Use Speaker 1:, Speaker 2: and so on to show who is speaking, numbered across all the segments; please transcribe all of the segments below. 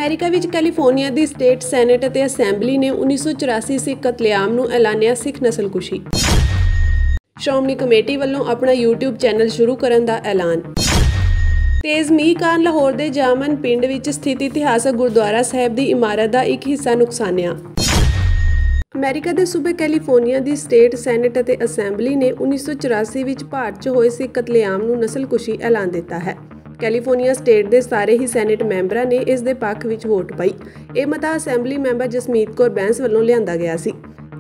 Speaker 1: America ਵਿੱਚ California ਦੀ state senate ਅਤੇ assembly ਨੇ 1984 ਸਿੱਖ ਕਤਲੇਆਮ ਨੂੰ ਐਲਾਨਿਆ ਸਿੱਖ ਨਸਲਕੁਸ਼ੀ। ਸ਼੍ਰੋਮਣੀ ਕਮੇਟੀ ਵੱਲੋਂ ਆਪਣਾ YouTube ਚੈਨਲ ਸ਼ੁਰੂ ਕਰਨ ਦਾ ਐਲਾਨ। ਤੇਜ਼ ਮੀਂਹ ਕਾਰਨ ਲਾਹੌਰ ਦੇ ਜਾਮਨ ਪਿੰਡ ਵਿੱਚ ਸਥਿਤ ਇਤਿਹਾਸਕ ਗੁਰਦੁਆਰਾ ਸਾਹਿਬ ਦੀ ਇਮਾਰਤ ਦਾ ਇੱਕ ਹਿੱਸਾ ਨੁਕਸਾਨਿਆ। ਅਮਰੀਕਾ ਦੇ ਸੂਬੇ ਕੈਲੀਫੋਰਨੀਆ ਦੀ ਸਟੇਟ ਸੈਨੇਟ ਅਤੇ ਅਸੈਂਬਲੀ ਨੇ 1984 ਵਿੱਚ ਭਾਰਤ 'ਚ ਹੋਏ ਸਿੱਖ ਕਤਲੇਆਮ ਨੂੰ ਨਸਲਕੁਸ਼ੀ ਐਲਾਨ ਦਿੱਤਾ ਹੈ। ਕੈਲੀਫੋਰਨੀਆ ਸਟੇਟ ਦੇ ਸਾਰੇ ਹੀ ਸੈਨੇਟ ਮੈਂਬਰਾਂ ਨੇ ਇਸ ਦੇ ਪੱਖ ਵਿੱਚ ਵੋਟ ਪਾਈ। ਇਹ ਮਤਾ ਅਸੈਂਬਲੀ ਮੈਂਬਰ ਜਸਮੀਤ ਕੌਰ ਬੈਂਸ ਵੱਲੋਂ ਲਿਆਂਦਾ ਗਿਆ ਸੀ।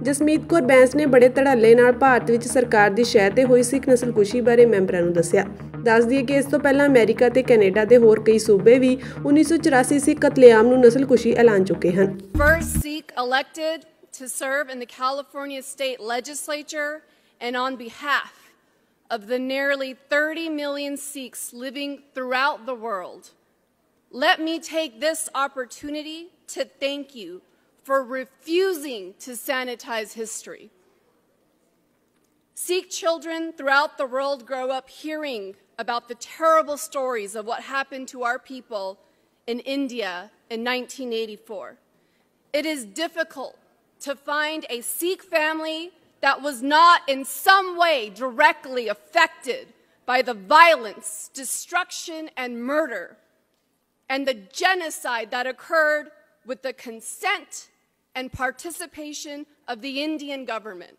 Speaker 1: ਜਸਮੀਤ ਕੌਰ ਬੈਂਸ ਨੇ ਬੜੇ ਧੜੱਲੇ ਨਾਲ ਭਾਰਤ ਵਿੱਚ ਸਰਕਾਰ ਦੀ ਸ਼ਹਿ ਤੇ ਹੋਈ ਸਿੱਖ ਨਸਲਕੁਸ਼ੀ ਬਾਰੇ ਮੈਂਬਰਾਂ ਨੂੰ ਦੱਸਿਆ। ਦੱਸ ਦਈਏ ਕਿ ਇਸ ਤੋਂ ਪਹਿਲਾਂ ਅਮਰੀਕਾ ਤੇ ਕੈਨੇਡਾ ਦੇ ਹੋਰ ਕਈ ਸੂਬੇ ਵੀ 1984 ਸਿੱਖ ਕਤਲੇਆਮ ਨੂੰ ਨਸਲਕੁਸ਼ੀ ਐਲਾਨ ਚੁੱਕੇ ਹਨ।
Speaker 2: First Sikh elected to serve in the California state legislature and on behalf of the nearly 30 million Sikhs living throughout the world, let me take this opportunity to thank you for refusing to sanitize history. Sikh children throughout the world grow up hearing about the terrible stories of what happened to our people in India in 1984. It is difficult to find a Sikh family that was not in some way directly affected by the violence, destruction, and murder, and the genocide that occurred with the consent and participation of the Indian government.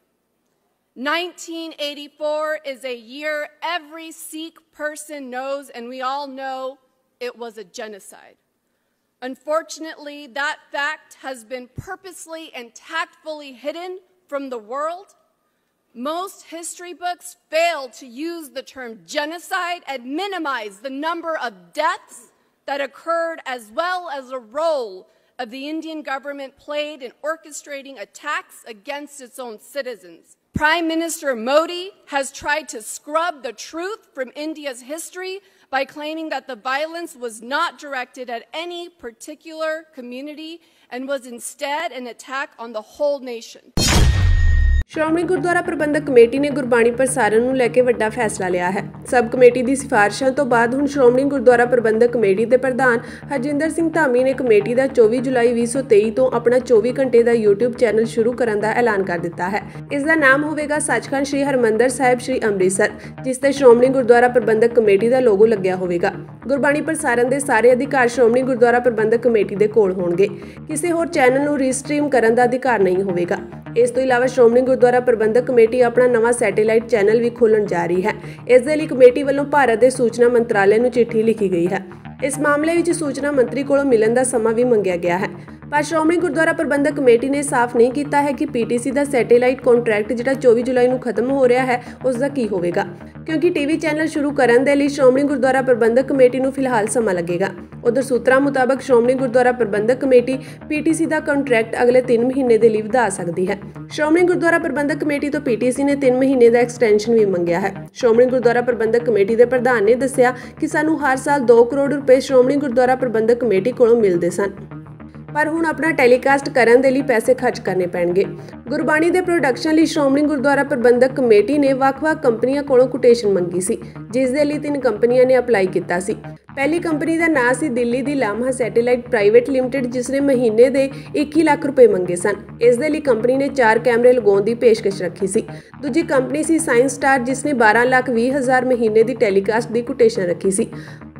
Speaker 2: 1984 is a year every Sikh person knows, and we all know it was a genocide. Unfortunately, that fact has been purposely and tactfully hidden from the world. Most history books fail to use the term genocide and minimize the number of deaths that occurred, as well as the role of the Indian government played in orchestrating attacks against its own citizens. Prime Minister Modi has tried to scrub the truth from India's history by claiming that the violence was not directed at any particular community and was instead an attack on the whole nation.
Speaker 1: Shiromani Gurdwara Prabandhak Committee ਨੇ ਗੁਰਬਾਣੀ ਪ੍ਰਸਾਰਣ ਨੂੰ ਲੈ ਕੇ ਵੱਡਾ ਫੈਸਲਾ ਲਿਆ ਹੈ। Sub committee ਦੀ ਸਿਫਾਰਿਸ਼ਾਂ ਤੋਂ ਬਾਅਦ ਹੁਣ ਸ਼੍ਰੋਮਣੀ ਗੁਰਦੁਆਰਾ ਪ੍ਰਬੰਧਕ ਕਮੇਟੀ ਦੇ ਪ੍ਰਧਾਨ ਹਰਜਿੰਦਰ ਸਿੰਘ ਧਾਮੀ ਨੇ ਕਮੇਟੀ ਦਾ 24 ਜੁਲਾਈ 2023 ਤੋਂ ਆਪਣਾ 24 ਘੰਟੇ ਦਾ YouTube ਚੈਨਲ ਸ਼ੁਰੂ ਕਰਨ ਦਾ ਐਲਾਨ ਕਰ ਦਿੱਤਾ ਹੈ। ਇਸ ਦਾ ਨਾਮ ਹੋਵੇਗਾ ਸੱਚਖੰਡ ਸ੍ਰੀ ਹਰਿਮੰਦਰ ਸਾਹਿਬ ਸ੍ਰੀ ਅੰਮ੍ਰਿਤਸਰ, ਜਿਸ ਤੇ ਸ਼੍ਰੋਮਣੀ ਗੁਰਦੁਆਰਾ ਪ੍ਰਬੰਧਕ ਕਮੇਟੀ ਦਾ ਲੋਗੋ ਲੱਗਿਆ ਹੋਵੇਗਾ। ਗੁਰਬਾਣੀ ਪ੍ਰਸਾਰਣ ਦੇ ਸਾਰੇ ਅਧਿਕਾਰ ਸ਼੍ਰੋਮਣੀ ਗੁਰਦੁਆਰਾ ਪ੍ਰਬੰਧਕ ਕਮੇਟੀ ਦੇ ਕੋਲ ਹੋਣਗੇ। ਕਿਸੇ ਹੋਰ ਚੈਨਲ ਨੂੰ ਰੀਸਟ੍ਰੀਮ ਕਰਨ ਦਾ ਅਧਿਕਾਰ ਨਹੀਂ ਹੋਵੇਗਾ। ਇਸ ਤੋਂ ਇਲਾਵਾ ਸ਼੍ਰੋਮਣੀ ਗੁਰਦੁਆਰਾ ਪ੍ਰਬੰਧਕ ਕਮੇਟੀ ਆਪਣਾ ਨਵਾਂ ਸੈਟੇਲਾਈਟ ਚੈਨਲ ਵੀ ਖੋਲ੍ਹਣ ਜਾ ਰਹੀ ਹੈ। ਇਸ ਦੇ ਲਈ ਕਮੇਟੀ ਵੱਲੋਂ ਭਾਰਤ ਦੇ ਸੂਚਨਾ ਮੰਤਰਾਲੇ ਨੂੰ ਚਿੱਠੀ ਲਿਖੀ ਗਈ ਹੈ। ਇਸ ਮਾਮਲੇ ਵਿੱਚ ਸੂਚਨਾ ਮੰਤਰੀ ਕੋਲੋਂ ਮਿਲਣ ਦਾ ਸਮਾਂ ਵੀ ਮੰਗਿਆ ਗਿਆ ਹੈ। ਪਰ ਸ਼੍ਰੋਮਣੀ ਗੁਰਦੁਆਰਾ ਪ੍ਰਬੰਧਕ ਕਮੇਟੀ ਨੇ ਸਾਫ਼ ਨਹੀਂ ਕੀਤਾ ਹੈ ਕਿ PTC ਦਾ ਸੈਟੇਲਾਈਟ ਕੰਟਰੈਕਟ ਜਿਹੜਾ 24 ਜੁਲਾਈ ਨੂੰ ਖਤਮ ਹੋ ਰਿਹਾ ਹੈ ਉਸ ਦਾ ਕੀ ਹੋਵੇਗਾ, ਕਿਉਂਕਿ TV ਚੈਨਲ ਸ਼ੁਰੂ ਕਰਨ ਦੇ ਲਈ ਸ਼੍ਰੋਮਣੀ ਗੁਰਦੁਆਰਾ ਪ੍ਰਬੰਧਕ ਕਮੇਟੀ ਨੂੰ ਫਿਲਹਾਲ ਸਮਾਂ ਲੱਗੇਗਾ। ਉਧਰ ਸੂਤਰਾਂ ਮੁਤਾਬਕ ਸ਼੍ਰੋਮਣੀ ਗੁਰਦੁਆਰਾ ਪ੍ਰਬੰਧਕ ਕਮੇਟੀ PTC ਦਾ ਕੰਟਰੈਕਟ ਅਗਲੇ 3 ਮਹੀਨੇ ਦੇ ਲਈ ਵਧਾ ਸਕਦੀ ਹੈ। ਸ਼੍ਰੋਮਣੀ ਗੁਰਦੁਆਰਾ ਪ੍ਰਬੰਧਕ ਕਮੇਟੀ ਤੋਂ PTC ਨੇ 3 ਮਹੀਨੇ ਦਾ ਐਕਸਟੈਂਸ਼ਨ ਵੀ ਮੰਗਿਆ ਹੈ। ਸ਼੍ਰੋਮਣੀ ਗੁਰਦੁਆਰਾ ਪ੍ਰਬੰਧਕ ਕਮੇਟੀ ਦੇ ਪ੍ਰਧਾਨ ਨੇ ਦੱਸਿਆ ਕਿ ਸਾਨੂੰ ਹਰ ਸਾਲ 2 ਕਰੋੜ ਰੁਪਏ ਸ਼੍ਰੋਮਣੀ ਗੁਰਦੁਆਰਾ ਪ੍ਰਬੰਧਕ ਕਮੇਟੀ ਕੋਲੋਂ ਮਿਲਦੇ ਸਨ, ਪਰ ਹੁਣ ਆਪਣਾ ਟੈਲੀਕਾਸਟ ਕਰਨ ਦੇ ਲਈ ਪੈਸੇ ਖਰਚ ਕਰਨੇ ਪੈਣਗੇ। ਗੁਰਬਾਣੀ ਦੇ ਪ੍ਰੋਡਕਸ਼ਨ ਲਈ ਸ਼੍ਰੋਮਣੀ ਗੁਰਦੁਆਰਾ ਪ੍ਰਬੰਧਕ ਕਮੇਟੀ ਨੇ ਵੱਖ-ਵੱਖ ਕੰਪਨੀਆਂ ਕੋਲੋਂ ਕੋਟੇਸ਼ਨ ਮੰਗੀ ਸੀ, ਜਿਸ ਦੇ ਲਈ 3 ਕੰਪਨੀਆਂ ਨੇ ਅਪਲਾਈ ਕੀਤਾ ਸੀ। ਪਹਿਲੀ ਕੰਪਨੀ ਦਾ ਨਾਂ ਸੀ ਦਿੱਲੀ ਦੀ ਲਾਮਹਾ ਸੈਟੇਲਾਈਟ ਪ੍ਰਾਈਵੇਟ ਲਿਮਟਿਡ, ਜਿਸ ਨੇ ਮਹੀਨੇ ਦੇ 21 ਲੱਖ ਰੁਪਏ ਮੰਗੇ ਸਨ। ਇਸ ਦੇ ਲਈ ਕੰਪਨੀ ਨੇ 4 ਕੈਮਰੇ ਲਗਾਉਣ ਦੀ ਪੇਸ਼ਕਸ਼ ਰੱਖੀ ਸੀ। ਦੂਜੀ ਕੰਪਨੀ ਸੀ ਸਾਇੰਸ ਸਟਾਰ, ਜਿਸ ਨੇ 12,20,000 ਮਹੀਨੇ ਦੀ ਟੈਲੀਕਾਸਟ ਦੀ ਕੋਟੇਸ਼ਨ ਰੱਖੀ ਸੀ।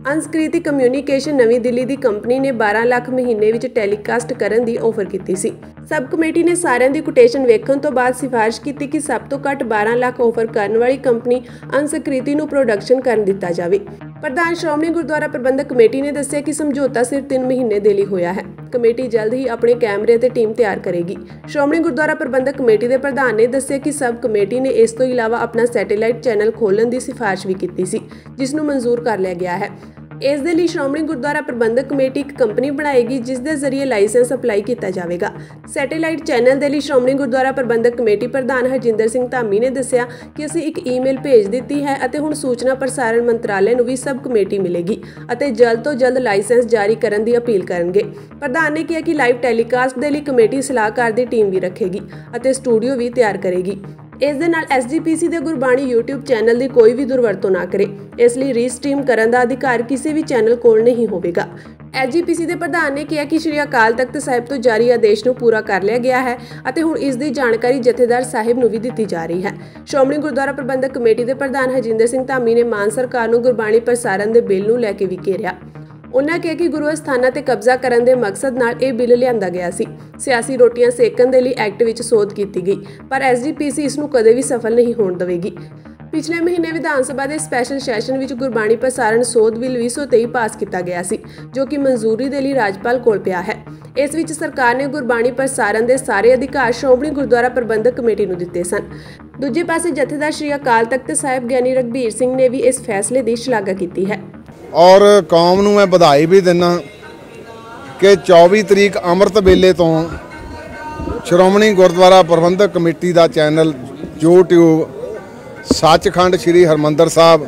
Speaker 1: ਅੰਸਕ੍ਰਿਤੀ ਕਮਿਊਨੀਕੇਸ਼ਨ ਨਵੀਂ ਦਿੱਲੀ ਦੀ ਕੰਪਨੀ ਨੇ 12 ਲੱਖ ਮਹੀਨੇ ਵਿੱਚ ਟੈਲੀਕਾਸਟ ਕਰਨ ਦੀ ਆਫਰ ਕੀਤੀ ਸੀ। ਸਬ ਕਮੇਟੀ ਨੇ ਸਾਰਿਆਂ ਦੀ ਕੋਟੇਸ਼ਨ ਵੇਖਣ ਤੋਂ ਬਾਅਦ ਸਿਫਾਰਿਸ਼ ਕੀਤੀ ਕਿ ਸਭ ਤੋਂ ਘੱਟ 12 ਲੱਖ ਆਫਰ ਕਰਨ ਵਾਲੀ ਕੰਪਨੀ ਅੰਸਕ੍ਰਿਤੀ ਨੂੰ ਪ੍ਰੋਡਕਸ਼ਨ ਕਰਨ ਦਿੱਤਾ ਜਾਵੇ। ਪ੍ਰਧਾਨ ਸ਼੍ਰੋਮਣੀ ਗੁਰਦੁਆਰਾ ਪ੍ਰਬੰਧਕ ਕਮੇਟੀ ਨੇ ਦੱਸਿਆ ਕਿ ਸਮਝੌਤਾ ਸਿਰਫ 3 ਮਹੀਨੇ ਦੇ ਲਈ ਹੋਇਆ ਹੈ। ਕਮੇਟੀ ਜਲਦ ਹੀ ਆਪਣੇ ਕੈਮਰੇ ਅਤੇ ਟੀਮ ਤਿਆਰ ਕਰੇਗੀ। ਸ਼੍ਰੋਮਣੀ ਗੁਰਦੁਆਰਾ ਪ੍ਰਬੰਧਕ ਕਮੇਟੀ ਦੇ ਪ੍ਰਧਾਨ ਨੇ ਦੱਸਿਆ ਕਿ ਸਬ ਕਮੇਟੀ ਨੇ ਇਸ ਤੋਂ ਇਲਾਵਾ ਆਪਣਾ ਸੈਟੇਲਾਈਟ ਚੈਨਲ ਖੋਲ੍ਹਣ ਦੀ ਸਿਫਾਰਿਸ਼ ਵੀ ਕੀਤੀ ਸੀ, ਜਿਸ ਨੂੰ ਮਨਜ਼ੂਰ ਕਰ ਲਿਆ ਗਿਆ ਹੈ। ਇਸ ਦੇ ਲਈ ਸ਼੍ਰੋਮਣੀ ਗੁਰਦੁਆਰਾ ਪ੍ਰਬੰਧਕ ਕਮੇਟੀ ਇੱਕ ਕੰਪਨੀ ਬਣਾਏਗੀ, ਜਿਸ ਦੇ ਜ਼ਰੀਏ ਲਾਇਸੈਂਸ ਅਪਲਾਈ ਕੀਤਾ ਜਾਵੇਗਾ। ਸੈਟੇਲਾਈਟ ਚੈਨਲ ਦੇ ਲਈ ਸ਼੍ਰੋਮਣੀ ਗੁਰਦੁਆਰਾ ਪ੍ਰਬੰਧਕ ਕਮੇਟੀ ਪ੍ਰਧਾਨ ਹਰਜਿੰਦਰ ਸਿੰਘ ਧਾਮੀ ਨੇ ਦੱਸਿਆ ਕਿ ਅਸੀਂ ਇੱਕ ਈਮੇਲ ਭੇਜ ਦਿੱਤੀ ਹੈ ਅਤੇ ਹੁਣ ਸੂਚਨਾ ਪ੍ਰਸਾਰਣ ਮੰਤਰਾਲੇ ਨੂੰ ਵੀ ਸਬ ਕਮੇਟੀ ਮਿਲੇਗੀ ਅਤੇ ਜਲਦ ਤੋਂ ਜਲਦ ਲਾਇਸੈਂਸ ਜਾਰੀ ਕਰਨ ਦੀ ਅਪੀਲ ਕਰਨਗੇ। ਪ੍ਰਧਾਨ ਨੇ ਕਿਹਾ ਕਿ ਲਾਈਵ ਟੈਲੀਕਾਸਟ ਦੇ ਲਈ ਕਮੇਟੀ ਸਲਾਹਕਾਰ ਦੀ ਟੀਮ ਵੀ ਰੱਖੇਗੀ ਅਤੇ ਸਟੂਡੀਓ ਵੀ ਤਿਆਰ ਕਰੇਗੀ। इस दे नाल SGPC ਦੇ ਗੁਰਬਾਣੀ YouTube ਚੈਨਲ ਦੀ ਕੋਈ ਵੀ ਦੁਰਵਰਤੋਂ ਨਾ ਕਰੇ। ਇਸ ਲਈ ਰੀਸਟ੍ਰੀਮ ਕਰਨ ਦਾ ਅਧਿਕਾਰ ਕਿਸੇ ਵੀ ਚੈਨਲ ਕੋਲ ਨਹੀਂ ਹੋਵੇਗਾ। SGPC ਦੇ ਪ੍ਰਧਾਨ ਨੇ ਕਿਹਾ ਕਿ ਸ਼੍ਰੀ ਅਕਾਲ ਤਖਤ ਸਾਹਿਬ ਤੋਂ ਜਾਰੀ ਆਦੇਸ਼ ਨੂੰ ਪੂਰਾ ਕਰ ਲਿਆ ਗਿਆ ਹੈ ਅਤੇ ਹੁਣ ਇਸ ਦੀ ਜਾਣਕਾਰੀ ਜਥੇਦਾਰ ਸਾਹਿਬ ਨੂੰ ਵੀ ਦਿੱਤੀ ਜਾ ਰਹੀ ਹੈ। ਸ਼੍ਰੋਮਣੀ ਗੁਰਦੁਆਰਾ ਪ੍ਰਬੰਧਕ ਕਮੇਟੀ ਦੇ ਪ੍ਰਧਾਨ ਹਰਜਿੰਦਰ ਸਿੰਘ ਧਾਮੀ ਨੇ ਮਾਨ ਸਰਕਾਰ ਨੂੰ ਗੁਰਬਾਣੀ ਪ੍ਰਸਾਰਣ ਦੇ ਬਿੱਲ ਨੂੰ ਲੈ ਕੇ ਵੀ ਘੇਰਿਆ। उन्होंने कहा कि गुरु अस्थानां ते कब्जा करने के मकसद नाल यह बिल लिआंदा गया सी। सियासी रोटियां सेकण दे लई एक्ट विच सोध कीती गई, पर SGPC इस नूं कदे भी सफल नहीं होण देवेगी। पिछले महीने विधान सभा के स्पैशल सैशन विच गुरबाणी प्रसारण सोध बिल 2023 पास किया गया सी, जो कि मंजूरी के लिए राजपाल कोल पिया है। इस विच सरकार ने गुरबाणी प्रसारण के सारे अधिकार श्रोमणी गुरुद्वारा प्रबंधक कमेटी नूं दिते सन। दूजे पासे जथेदार श्री अकाल तख्त साहिब ज्ञानी रघबीर सिंह ने भी इस फैसले की शलाघा की है
Speaker 3: और कौम नूं मैं बधाई भी दिना कि 24 तरीक अमृत वेले तो श्रोमणी गुरुद्वारा प्रबंधक कमेटी का चैनल YouTube सचखंड श्री हरमंदर साहब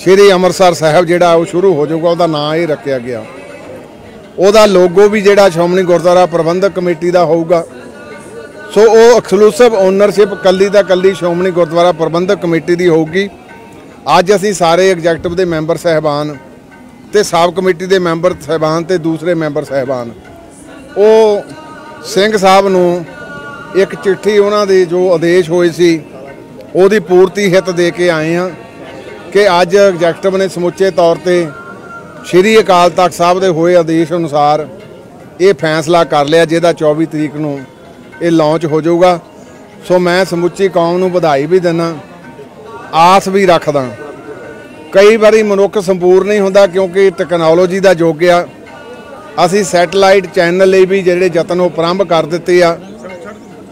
Speaker 3: श्री अमृतसर साहब जिहड़ा वो शुरू हो जाऊगा। उसका नाम ही रखा गया, उसका लोगो भी जिहड़ा श्रोमणी गुरुद्वारा प्रबंधक कमेटी का होगा। सो वो एक्सक्लूसिव ओनरशिप कल्ली दा कल्ली श्रोमणी गुरुद्वारा प्रबंधक कमेटी की होगी। अज असी सारे एग्जैक्टिव के मैंबर साहबान ते साब कमेटी के मैंबर साहबान ते दूसरे मैंबर साहबान वो सिंह साहब नूं एक चिट्ठी उन्होंने जो आदेश होए सी उहदी पूर्ति हित दे के आए हैं कि अज एग्जैक्टिव ने समुचे तौर पर श्री अकाल तख्त साहब के होए आदेश अनुसार ये फैसला कर लिया जिहदा 24 तरीक नूं ये लॉन्च हो जाऊगा। सो मैं समुची कौम नूं बधाई भी दिना, आस भी रखदा। कई बारी मनुख संपूर्ण नहीं होंदा क्योंकि टैक्नोलॉजी का युग आ। असी सैटेलाइट चैनल लिए भी जिहड़े यतन वो प्रारंभ कर दिते आ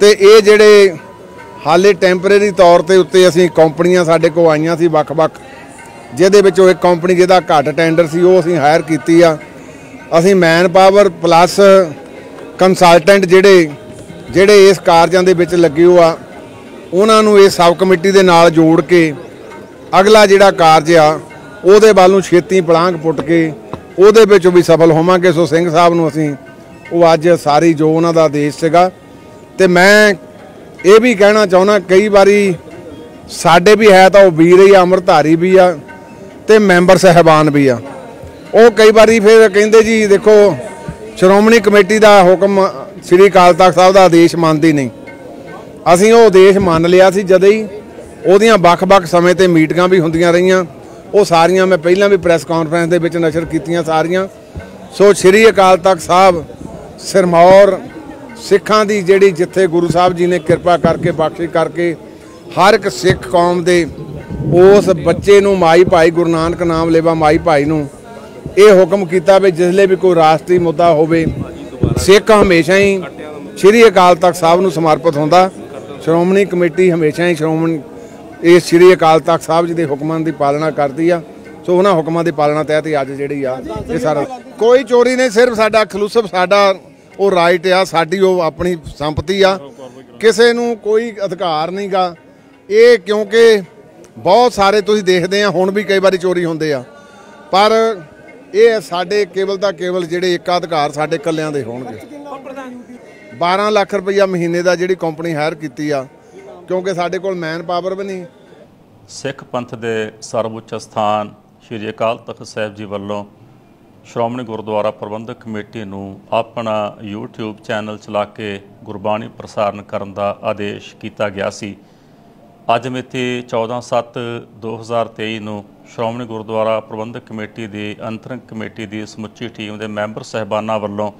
Speaker 3: ते ये जिहड़े हाले टैंपरेरी तौर ते उत्ते असी कंपनियां साडे कोल आईयां सी वख-वख, जिहदे विचों एक कंपनी जिहदा घट टेंडर सी वो असी हायर कीती आ। असी मैन पावर प्लस कंसलटेंट जिहड़े इस कारजां दे विच लगे हो आ उन्हां नूं इस सब कमेटी दे नाल जोड़ के अगला जिहड़ा कारज आ उहदे वल नूं छेती पलांघ पुट के उहदे विच भी सफल होवांगे। सो सिंह साहब नूं असीं वो अज सारी जो उन्हां दा आदेश सीगा ते मैं ये भी कहना चाहुंदा कई बारी साडे भी है तां वो वीर ही अमृतधारी भी आ ते मैंबर साहबान भी आ। वो कई बारी फिर कहिंदे जी देखो श्रोमणी कमेटी का हुक्म श्री अकाल तख्त साहब का आदेश मानती नहीं। असीं वो आदेश मान लिया सी जदों ही ਉਹਦੀਆਂ ਵੱਖ-ਵੱਖ ਸਮੇਂ ਤੇ ਮੀਟਿੰਗਾਂ ਵੀ ਹੁੰਦੀਆਂ ਰਹੀਆਂ, ਉਹ ਸਾਰੀਆਂ ਮੈਂ ਪਹਿਲਾਂ ਵੀ ਪ੍ਰੈਸ ਕਾਨਫਰੰਸ ਦੇ ਵਿੱਚ ਨਸ਼ਰ ਕੀਤੀਆਂ ਸਾਰੀਆਂ। ਸੋ ਸ਼੍ਰੀ ਅਕਾਲ ਤਖਤ ਸਾਹਿਬ ਸਿਰਮੌਰ ਸਿੱਖਾਂ ਦੀ ਜਿਹੜੀ ਜਿੱਥੇ ਗੁਰੂ ਸਾਹਿਬ ਜੀ ਨੇ ਕਿਰਪਾ ਕਰਕੇ ਬਖਸ਼ਿਸ਼ ਕਰਕੇ ਹਰ ਇੱਕ ਸਿੱਖ ਕੌਮ ਦੇ ਉਸ ਬੱਚੇ ਨੂੰ ਮਾਈ ਭਾਈ ਗੁਰੂ ਨਾਨਕ ਨਾਮ ਲੇਵਾ ਮਾਈ ਭਾਈ ਨੂੰ ਇਹ ਹੁਕਮ ਕੀਤਾ ਵੀ ਜਿਸਲੇ ਵੀ ਕੋਈ ਰਾਸ਼ਟਰੀ ਮੁੱਦਾ ਹੋਵੇ ਸਿੱਖ ਹਮੇਸ਼ਾ ਹੀ ਸ਼੍ਰੀ ਅਕਾਲ ਤਖਤ ਸਾਹਿਬ ਨੂੰ ਸਮਰਪਿਤ ਹੁੰਦਾ। ਸ਼੍ਰੋਮਣੀ ਕਮੇਟੀ ਹਮੇਸ਼ਾ ਹੀ ਸ਼੍ਰੋਮਣੀ ਇਹ ਸ਼੍ਰੀ ਅਕਾਲ ਤਖਤ ਸਾਹਿਬ ਜੀ ਦੇ ਹੁਕਮਾਂ ਦੀ ਪਾਲਣਾ ਕਰਦੀ ਆ। ਸੋ ਉਹਨਾਂ ਹੁਕਮਾਂ ਦੀ ਪਾਲਣਾ ਤਹਿਤ ਅੱਜ ਜਿਹੜੀ ਆ ਇਹ ਸਾਰਾ ਕੋਈ ਚੋਰੀ ਨਹੀਂ, ਸਿਰਫ ਸਾਡਾ ਐਕਸਕਲੂਸਿਵ ਸਾਡਾ ਉਹ ਰਾਈਟ ਆ, ਸਾਡੀ ਉਹ ਆਪਣੀ ਸੰਪਤੀ ਆ, ਕਿਸੇ ਨੂੰ ਕੋਈ ਅਧਿਕਾਰ ਨਹੀਂ ਗਾ ਇਹ। ਕਿਉਂਕਿ ਬਹੁਤ ਸਾਰੇ ਤੁਸੀਂ ਦੇਖਦੇ ਆ ਹੁਣ ਵੀ ਕਈ ਵਾਰੀ ਚੋਰੀ ਹੁੰਦੇ ਆ, ਪਰ ਇਹ ਸਾਡੇ ਕੇਵਲ ਤਾਂ ਕੇਵਲ ਜਿਹੜੇ ਏਕਾਧਿਕਾਰ ਸਾਡੇ ਕੱਲਿਆਂ ਦੇ ਹੋਣਗੇ। 12 ਲੱਖ ਰੁਪਈਆ ਮਹੀਨੇ ਦਾ ਜਿਹੜੀ ਕੰਪਨੀ ਹਾਇਰ ਕੀਤੀ ਆ क्योंकि साढ़े कोल मैन पावर भी नहीं।
Speaker 4: सिख पंथ के सर्वोच्च स्थान श्री अकाल तख्त साहिब जी वालों श्रोमणी गुरुद्वारा प्रबंधक कमेटी नूं अपना YouTube चैनल चला के गुरबाणी प्रसारण करने का आदेश किया गया सी। अज मिति 14/7/2023 नूं श्रोमणी गुरुद्वारा प्रबंधक कमेटी की अंतरिम कमेटी की समुची टीम के मैंबर साहबानां वालों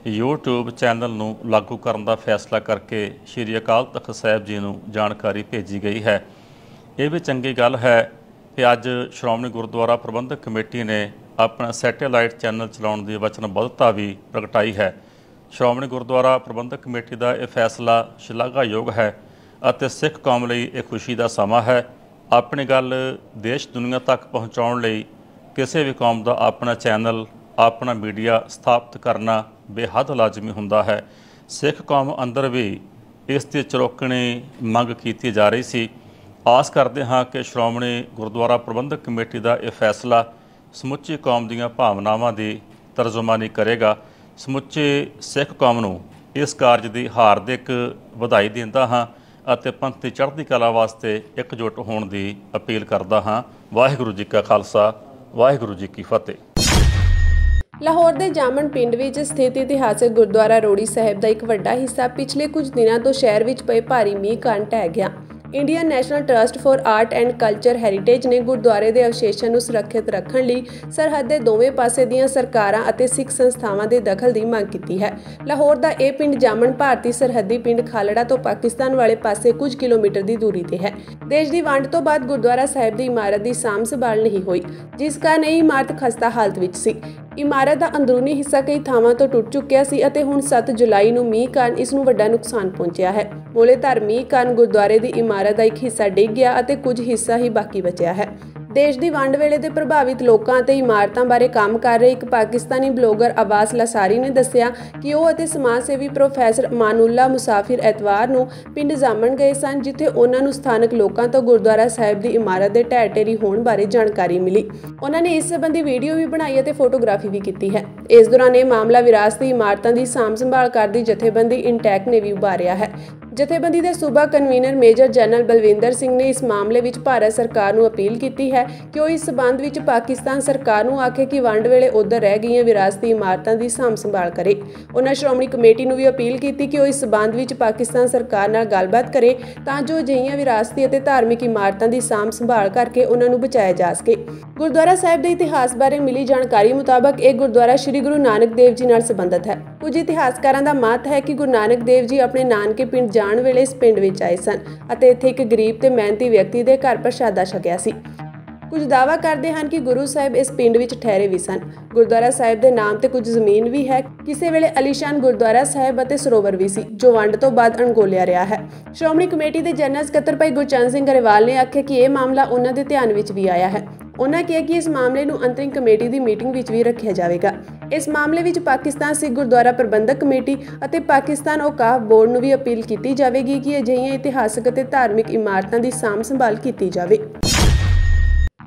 Speaker 4: YouTube चैनल नूं लागू करने का फैसला करके श्री अकाल तख्त साहिब जी नूं जानकारी भेजी गई है। ये भी चंगी गल है कि अज श्रोमणी गुरुद्वारा प्रबंधक कमेटी ने अपना सैटेलाइट चैनल चलाउण की वचनबद्धता भी प्रगटाई है। श्रोमणी गुरुद्वारा प्रबंधक कमेटी का यह फैसला शलाघायोग है और सिख कौम लई यह खुशी का समा है। अपनी गल देश दुनिया तक पहुँचाउण लई किसी भी कौम का अपना चैनल अपना मीडिया स्थापित करना बेहद लाजमी हुंदा है। सिख कौम अंदर भी इस दी चरोकणी मंग की जा रही सी। आस करते हाँ कि श्रोमणी गुरुद्वारा प्रबंधक कमेटी का यह फैसला समुची कौम दीयां भावनावां की तरजुमानी करेगा। समुची सिख कौम नूं इस कारज की हार्दिक बधाई दिंदा हाँ ਅਤੇ ਪੰਥ ਦੀ ਚੜ੍ਹਦੀ ਕਲਾ ਵਾਸਤੇ ਇਕਜੁੱਟ ਹੋਣ ਦੀ ਅਪੀਲ ਕਰਦਾ ਹਾਂ। ਵਾਹਿਗੁਰੂ ਜੀ ਕਾ ਖਾਲਸਾ, ਵਾਹਿਗੁਰੂ ਜੀ ਕੀ ਫਤਿਹ।
Speaker 1: ਲਾਹੌਰ ਦੇ ਜਾਮਣ ਪਿੰਡ ਵਿੱਚ ਸਥਿਤ ਇਤਿਹਾਸਕ ਗੁਰਦੁਆਰਾ ਰੋੜੀ ਸਾਹਿਬ ਦਾ ਇੱਕ ਵੱਡਾ ਹਿੱਸਾ ਪਿਛਲੇ ਕੁਝ ਦਿਨਾਂ ਤੋਂ ਸ਼ਹਿਰ ਵਿੱਚ ਪਏ ਭਾਰੀ ਮੀਂਹ ਕਾਰਨ ਢਹਿ ਗਿਆ। Indian national trust for art and culture heritage ਨੇ ਗੁਰਦੁਆਰੇ ਦੇ ਅਵਸ਼ੇਸ਼ਾਂ ਨੂੰ ਸੁਰੱਖਿਅਤ ਰੱਖਣ ਲਈ ਸਰਹੱਦ ਦੇ ਦੋਵੇਂ ਪਾਸੇ ਦੀਆਂ ਸਰਕਾਰਾਂ ਅਤੇ ਸਿੱਖ ਸੰਸਥਾਵਾਂ ਦੇ ਦਖਲ ਦੀ ਮੰਗ ਕੀਤੀ ਹੈ। ਲਾਹੌਰ ਦਾ ਇਹ ਪਿੰਡ ਜਾਮਣ ਭਾਰਤੀ ਸਰਹੱਦੀ ਪਿੰਡ ਖਾਲੜਾ ਤੋਂ ਪਾਕਿਸਤਾਨ ਵਾਲੇ ਪਾਸੇ ਕੁਝ ਕਿਲੋਮੀਟਰ ਦੀ ਦੂਰੀ ਤੇ ਹੈ। ਦੇਸ਼ ਦੀ ਵੰਡ ਤੋਂ ਬਾਅਦ ਗੁਰਦੁਆਰਾ ਸਾਹਿਬ ਦੀ ਇਮਾਰਤ ਦੀ ਸਾਂਭ ਸੰਭਾਲ ਨਹੀਂ ਹੋਈ, ਜਿਸ ਕਾਰਨ ਇਹ ਇਮਾਰਤ ਖਸਤਾ ਹਾਲਤ ਵਿੱਚ ਸੀ। ਇਮਾਰਤ ਦਾ ਅੰਦਰੂਨੀ ਹਿੱਸਾ ਕਈ ਥਾਵਾਂ ਤੋਂ ਟੁੱਟ ਚੁੱਕਿਆ ਸੀ ਅਤੇ ਹੁਣ 7 ਜੁਲਾਈ ਨੂੰ ਮੀਂਹ ਕਾਰਨ ਇਸ ਨੂੰ ਵੱਡਾ ਨੁਕਸਾਨ ਪਹੁੰਚਿਆ ਹੈ। ਮੂਲੇਧਾਰ ਮੀਂਹ ਕਾਰਨ ਗੁਰਦੁਆਰੇ ਦੀ ਇਮਾਰਤ ਦਾ ਇੱਕ ਹਿੱਸਾ ਡਿੱਗ ਗਿਆ ਅਤੇ ਕੁਝ ਹਿੱਸਾ ਹੀ ਬਾਕੀ ਬਚਿਆ ਹੈ। ਦੇਸ਼ ਦੀ ਵੰਡ ਵੇਲੇ ਦੇ ਪ੍ਰਭਾਵਿਤ ਲੋਕਾਂ ਅਤੇ ਇਮਾਰਤਾਂ ਬਾਰੇ ਕੰਮ ਕਰ ਰਹੇ ਇੱਕ ਪਾਕਿਸਤਾਨੀ ਬਲੌਗਰ ਅਬਾਸ ਲਸਾਰੀ ਨੇ ਦੱਸਿਆ ਕਿ ਉਹ ਅਤੇ ਸਮਾਜ ਸੇਵੀ ਪ੍ਰੋਫੈਸਰ ਅਮਾਨੁੱਲਾ ਮੁਸਾਫਿਰ ਐਤਵਾਰ ਨੂੰ ਪਿੰਡ ਜਾਮਣ ਗਏ ਸਨ, ਜਿੱਥੇ ਉਹਨਾਂ ਨੂੰ ਸਥਾਨਕ ਲੋਕਾਂ ਤੋਂ ਗੁਰਦੁਆਰਾ ਸਾਹਿਬ ਦੀ ਇਮਾਰਤ ਦੇ ਢਹਿ ਢੇਰੀ ਹੋਣ ਬਾਰੇ ਜਾਣਕਾਰੀ ਮਿਲੀ। ਉਹਨਾਂ ਨੇ ਇਸ ਸੰਬੰਧੀ ਵੀਡੀਓ ਵੀ ਬਣਾਈ ਅਤੇ ਫੋਟੋਗ੍ਰਾਫੀ ਵੀ ਕੀਤੀ ਹੈ। ਇਸ ਦੌਰਾਨ ਇਹ ਮਾਮਲਾ ਵਿਰਾਸਤੀ ਇਮਾਰਤਾਂ ਦੀ ਸਾਂਭ ਸੰਭਾਲ ਕਰਦੀ ਜਥੇਬੰਦੀ ਇੰਟੈਕ ਨੇ ਵੀ ਉਭਾਰਿਆ ਹੈ। ਜਥੇਬੰਦੀ ਦੇ ਸੂਬਾ convener major general Balwinder Singh ਨੇ ਇਸ ਮਾਮਲੇ ਵਿੱਚ ਭਾਰਤ ਸਰਕਾਰ ਨੂੰ ਅਪੀਲ ਕੀਤੀ ਹੈ ਕਿ ਉਹ ਇਸ ਸਬੰਧ ਵਿੱਚ ਪਾਕਿਸਤਾਨ ਸਰਕਾਰ ਨੂੰ ਆਖੇ ਕਿ ਵੰਡ ਵੇਲੇ ਉੱਧਰ ਰਹਿ ਗਈਆਂ ਵਿਰਾਸਤੀ ਇਮਾਰਤਾਂ ਦੀ ਸਾਂਭ ਸੰਭਾਲ ਕਰੇ। ਉਹਨਾਂ ਸ਼੍ਰੋਮਣੀ ਕਮੇਟੀ ਨੂੰ ਵੀ ਅਪੀਲ ਕੀਤੀ ਕਿ ਉਹ ਇਸ ਸਬੰਧ ਵਿੱਚ ਪਾਕਿਸਤਾਨ ਸਰਕਾਰ ਨਾਲ ਗੱਲਬਾਤ ਕਰੇ ਤਾਂ ਜੋ ਅਜਿਹੀਆਂ ਵਿਰਾਸਤੀ ਅਤੇ ਧਾਰਮਿਕ ਇਮਾਰਤਾਂ ਦੀ ਸਾਂਭ ਸੰਭਾਲ ਕਰਕੇ ਉਹਨਾਂ ਨੂੰ ਬਚਾਇਆ ਜਾ ਸਕੇ। ਗੁਰਦੁਆਰਾ ਸਾਹਿਬ ਦੇ ਇਤਿਹਾਸ ਬਾਰੇ ਮਿਲੀ ਜਾਣਕਾਰੀ ਮੁਤਾਬਕ ਇਹ ਗੁਰਦੁਆਰਾ ਸ੍ਰੀ ਗੁਰੂ ਨਾਨਕ ਦੇਵ ਜੀ ਨਾਲ ਸੰਬੰਧਿਤ ਹੈ। ਕੁਝ ਇਤਿਹਾਸਕਾਰਾਂ ਦਾ ਮਤ ਹੈ ਕਿ ਗੁਰੂ ਨਾਨਕ ਦੇਵ ਜੀ ਆਪਣੇ ਨਾਨਕੇ ਪਿੰਡ ਜਾਣ ਵੇਲੇ ਇਸ ਪਿੰਡ ਵਿੱਚ ਆਏ ਸਨ ਅਤੇ ਇੱਥੇ ਇੱਕ ਗਰੀਬ ਤੇ ਮਿਹਨਤੀ ਵਿਅਕਤੀ ਦੇ ਘਰ ਪ੍ਰਸ਼ਾਦਾ ਛਕਿਆ ਸੀ। ਕੁਝ ਦਾਅਵਾ ਕਰਦੇ ਹਨ ਕਿ ਗੁਰੂ ਸਾਹਿਬ ਇਸ ਪਿੰਡ ਵਿੱਚ ਠਹਿਰੇ ਵੀ ਸਨ। ਗੁਰਦੁਆਰਾ ਸਾਹਿਬ ਦੇ ਨਾਮ ਤੇ ਕੁਝ ਜ਼ਮੀਨ ਵੀ ਹੈ। ਕਿਸੇ ਵੇਲੇ ਅਲੀਸ਼ਾਨ ਗੁਰਦੁਆਰਾ ਸਾਹਿਬ ਅਤੇ ਸਰੋਵਰ ਵੀ ਸੀ, ਜੋ ਵੰਡ ਤੋਂ ਬਾਅਦ ਅਣਗੌਲਿਆ ਰਿਹਾ ਹੈ। ਸ਼੍ਰੋਮਣੀ ਕਮੇਟੀ ਦੇ ਜਨਰਲ ਸਕੱਤਰ ਭਾਈ ਗੁਰਚਰਨ ਸਿੰਘ ਗਰੇਵਾਲ ਨੇ ਆਖਿਆ ਕਿ ਇਹ ਮਾਮਲਾ ਉਹਨਾਂ ਦੇ ਧਿਆਨ ਵਿੱਚ ਵੀ ਆਇਆ ਹੈ। ਉਹਨਾਂ ਕਿਹਾ ਕਿ ਇਸ ਮਾਮਲੇ ਨੂੰ ਅੰਤਰਿਮ ਕਮੇਟੀ ਦੀ ਮੀਟਿੰਗ ਵਿੱਚ ਵੀ ਰੱਖਿਆ ਜਾਵੇਗਾ। ਇਸ ਮਾਮਲੇ ਵਿੱਚ ਪਾਕਿਸਤਾਨ ਸਿੱਖ ਗੁਰਦੁਆਰਾ ਪ੍ਰਬੰਧਕ ਕਮੇਟੀ ਅਤੇ ਪਾਕਿਸਤਾਨ ਔਕਾਫ ਬੋਰਡ ਨੂੰ ਵੀ ਅਪੀਲ ਕੀਤੀ ਜਾਵੇਗੀ ਕਿ ਅਜਿਹੀਆਂ ਇਤਿਹਾਸਕ ਅਤੇ ਧਾਰਮਿਕ ਇਮਾਰਤਾਂ ਦੀ ਸਾਂਭ ਸੰਭਾਲ ਕੀਤੀ ਜਾਵੇ।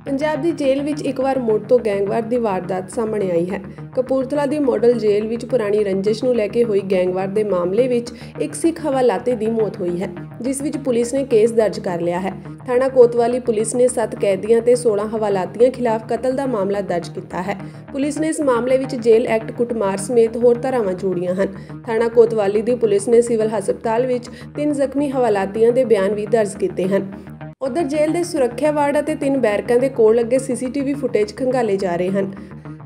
Speaker 1: ਪੰਜਾਬ ਦੀ ਜੇਲ੍ਹ ਵਿੱਚ ਇੱਕ ਵਾਰ ਮੁੜ ਤੋਂ ਗੈਂਗਵਾਰ ਦੀ ਵਾਰਦਾਤ ਸਾਹਮਣੇ ਆਈ ਹੈ। ਕਪੂਰਥਲਾ ਦੀ ਮਾਡਲ ਜੇਲ੍ਹ ਵਿੱਚ ਪੁਰਾਣੀ ਰੰਜਿਸ਼ ਨੂੰ ਲੈ ਕੇ ਹੋਈ ਗੈਂਗਵਾਰ ਦੇ ਮਾਮਲੇ ਵਿੱਚ ਇੱਕ ਸਿੱਖ ਹਵਾਲਾਤੀ ਦੀ ਮੌਤ ਹੋਈ ਹੈ, ਜਿਸ ਵਿੱਚ ਪੁਲਿਸ ਨੇ ਕੇਸ ਦਰਜ ਕਰ ਲਿਆ ਹੈ। ਥਾਣਾ ਕੋਤਵਾਲੀ ਪੁਲਿਸ ਨੇ 7 ਕੈਦੀਆਂ ਤੇ 16 ਹਵਾਲਾਤੀਆਂ ਖਿਲਾਫ ਕਤਲ ਦਾ ਮਾਮਲਾ ਦਰਜ ਕੀਤਾ ਹੈ। ਪੁਲਿਸ ਨੇ ਇਸ ਮਾਮਲੇ ਵਿੱਚ ਜੇਲ੍ਹ ਐਕਟ ਕੁੱਟਮਾਰ ਸਮੇਤ ਹੋਰ ਧਾਰਾਵਾਂ ਜੋੜੀਆਂ ਹਨ। ਥਾਣਾ ਕੋਤਵਾਲੀ ਦੀ ਪੁਲਿਸ ਨੇ ਸਿਵਲ ਹਸਪਤਾਲ ਵਿੱਚ 3 ਜ਼ਖਮੀ ਹਵਾਲਾਤੀਆਂ ਦੇ ਬਿਆਨ ਵੀ ਦਰਜ ਕੀਤੇ ਹਨ। ਉਧਰ ਜੇਲ੍ਹ ਦੇ ਸੁਰੱਖਿਆ ਵਾਰਡ ਅਤੇ 3 ਬੈਰਕਾਂ ਦੇ ਕੋਲ ਲੱਗੇ CCTV ਫੁਟੇਜ ਖੰਗਾਲੇ ਜਾ ਰਹੇ ਹਨ।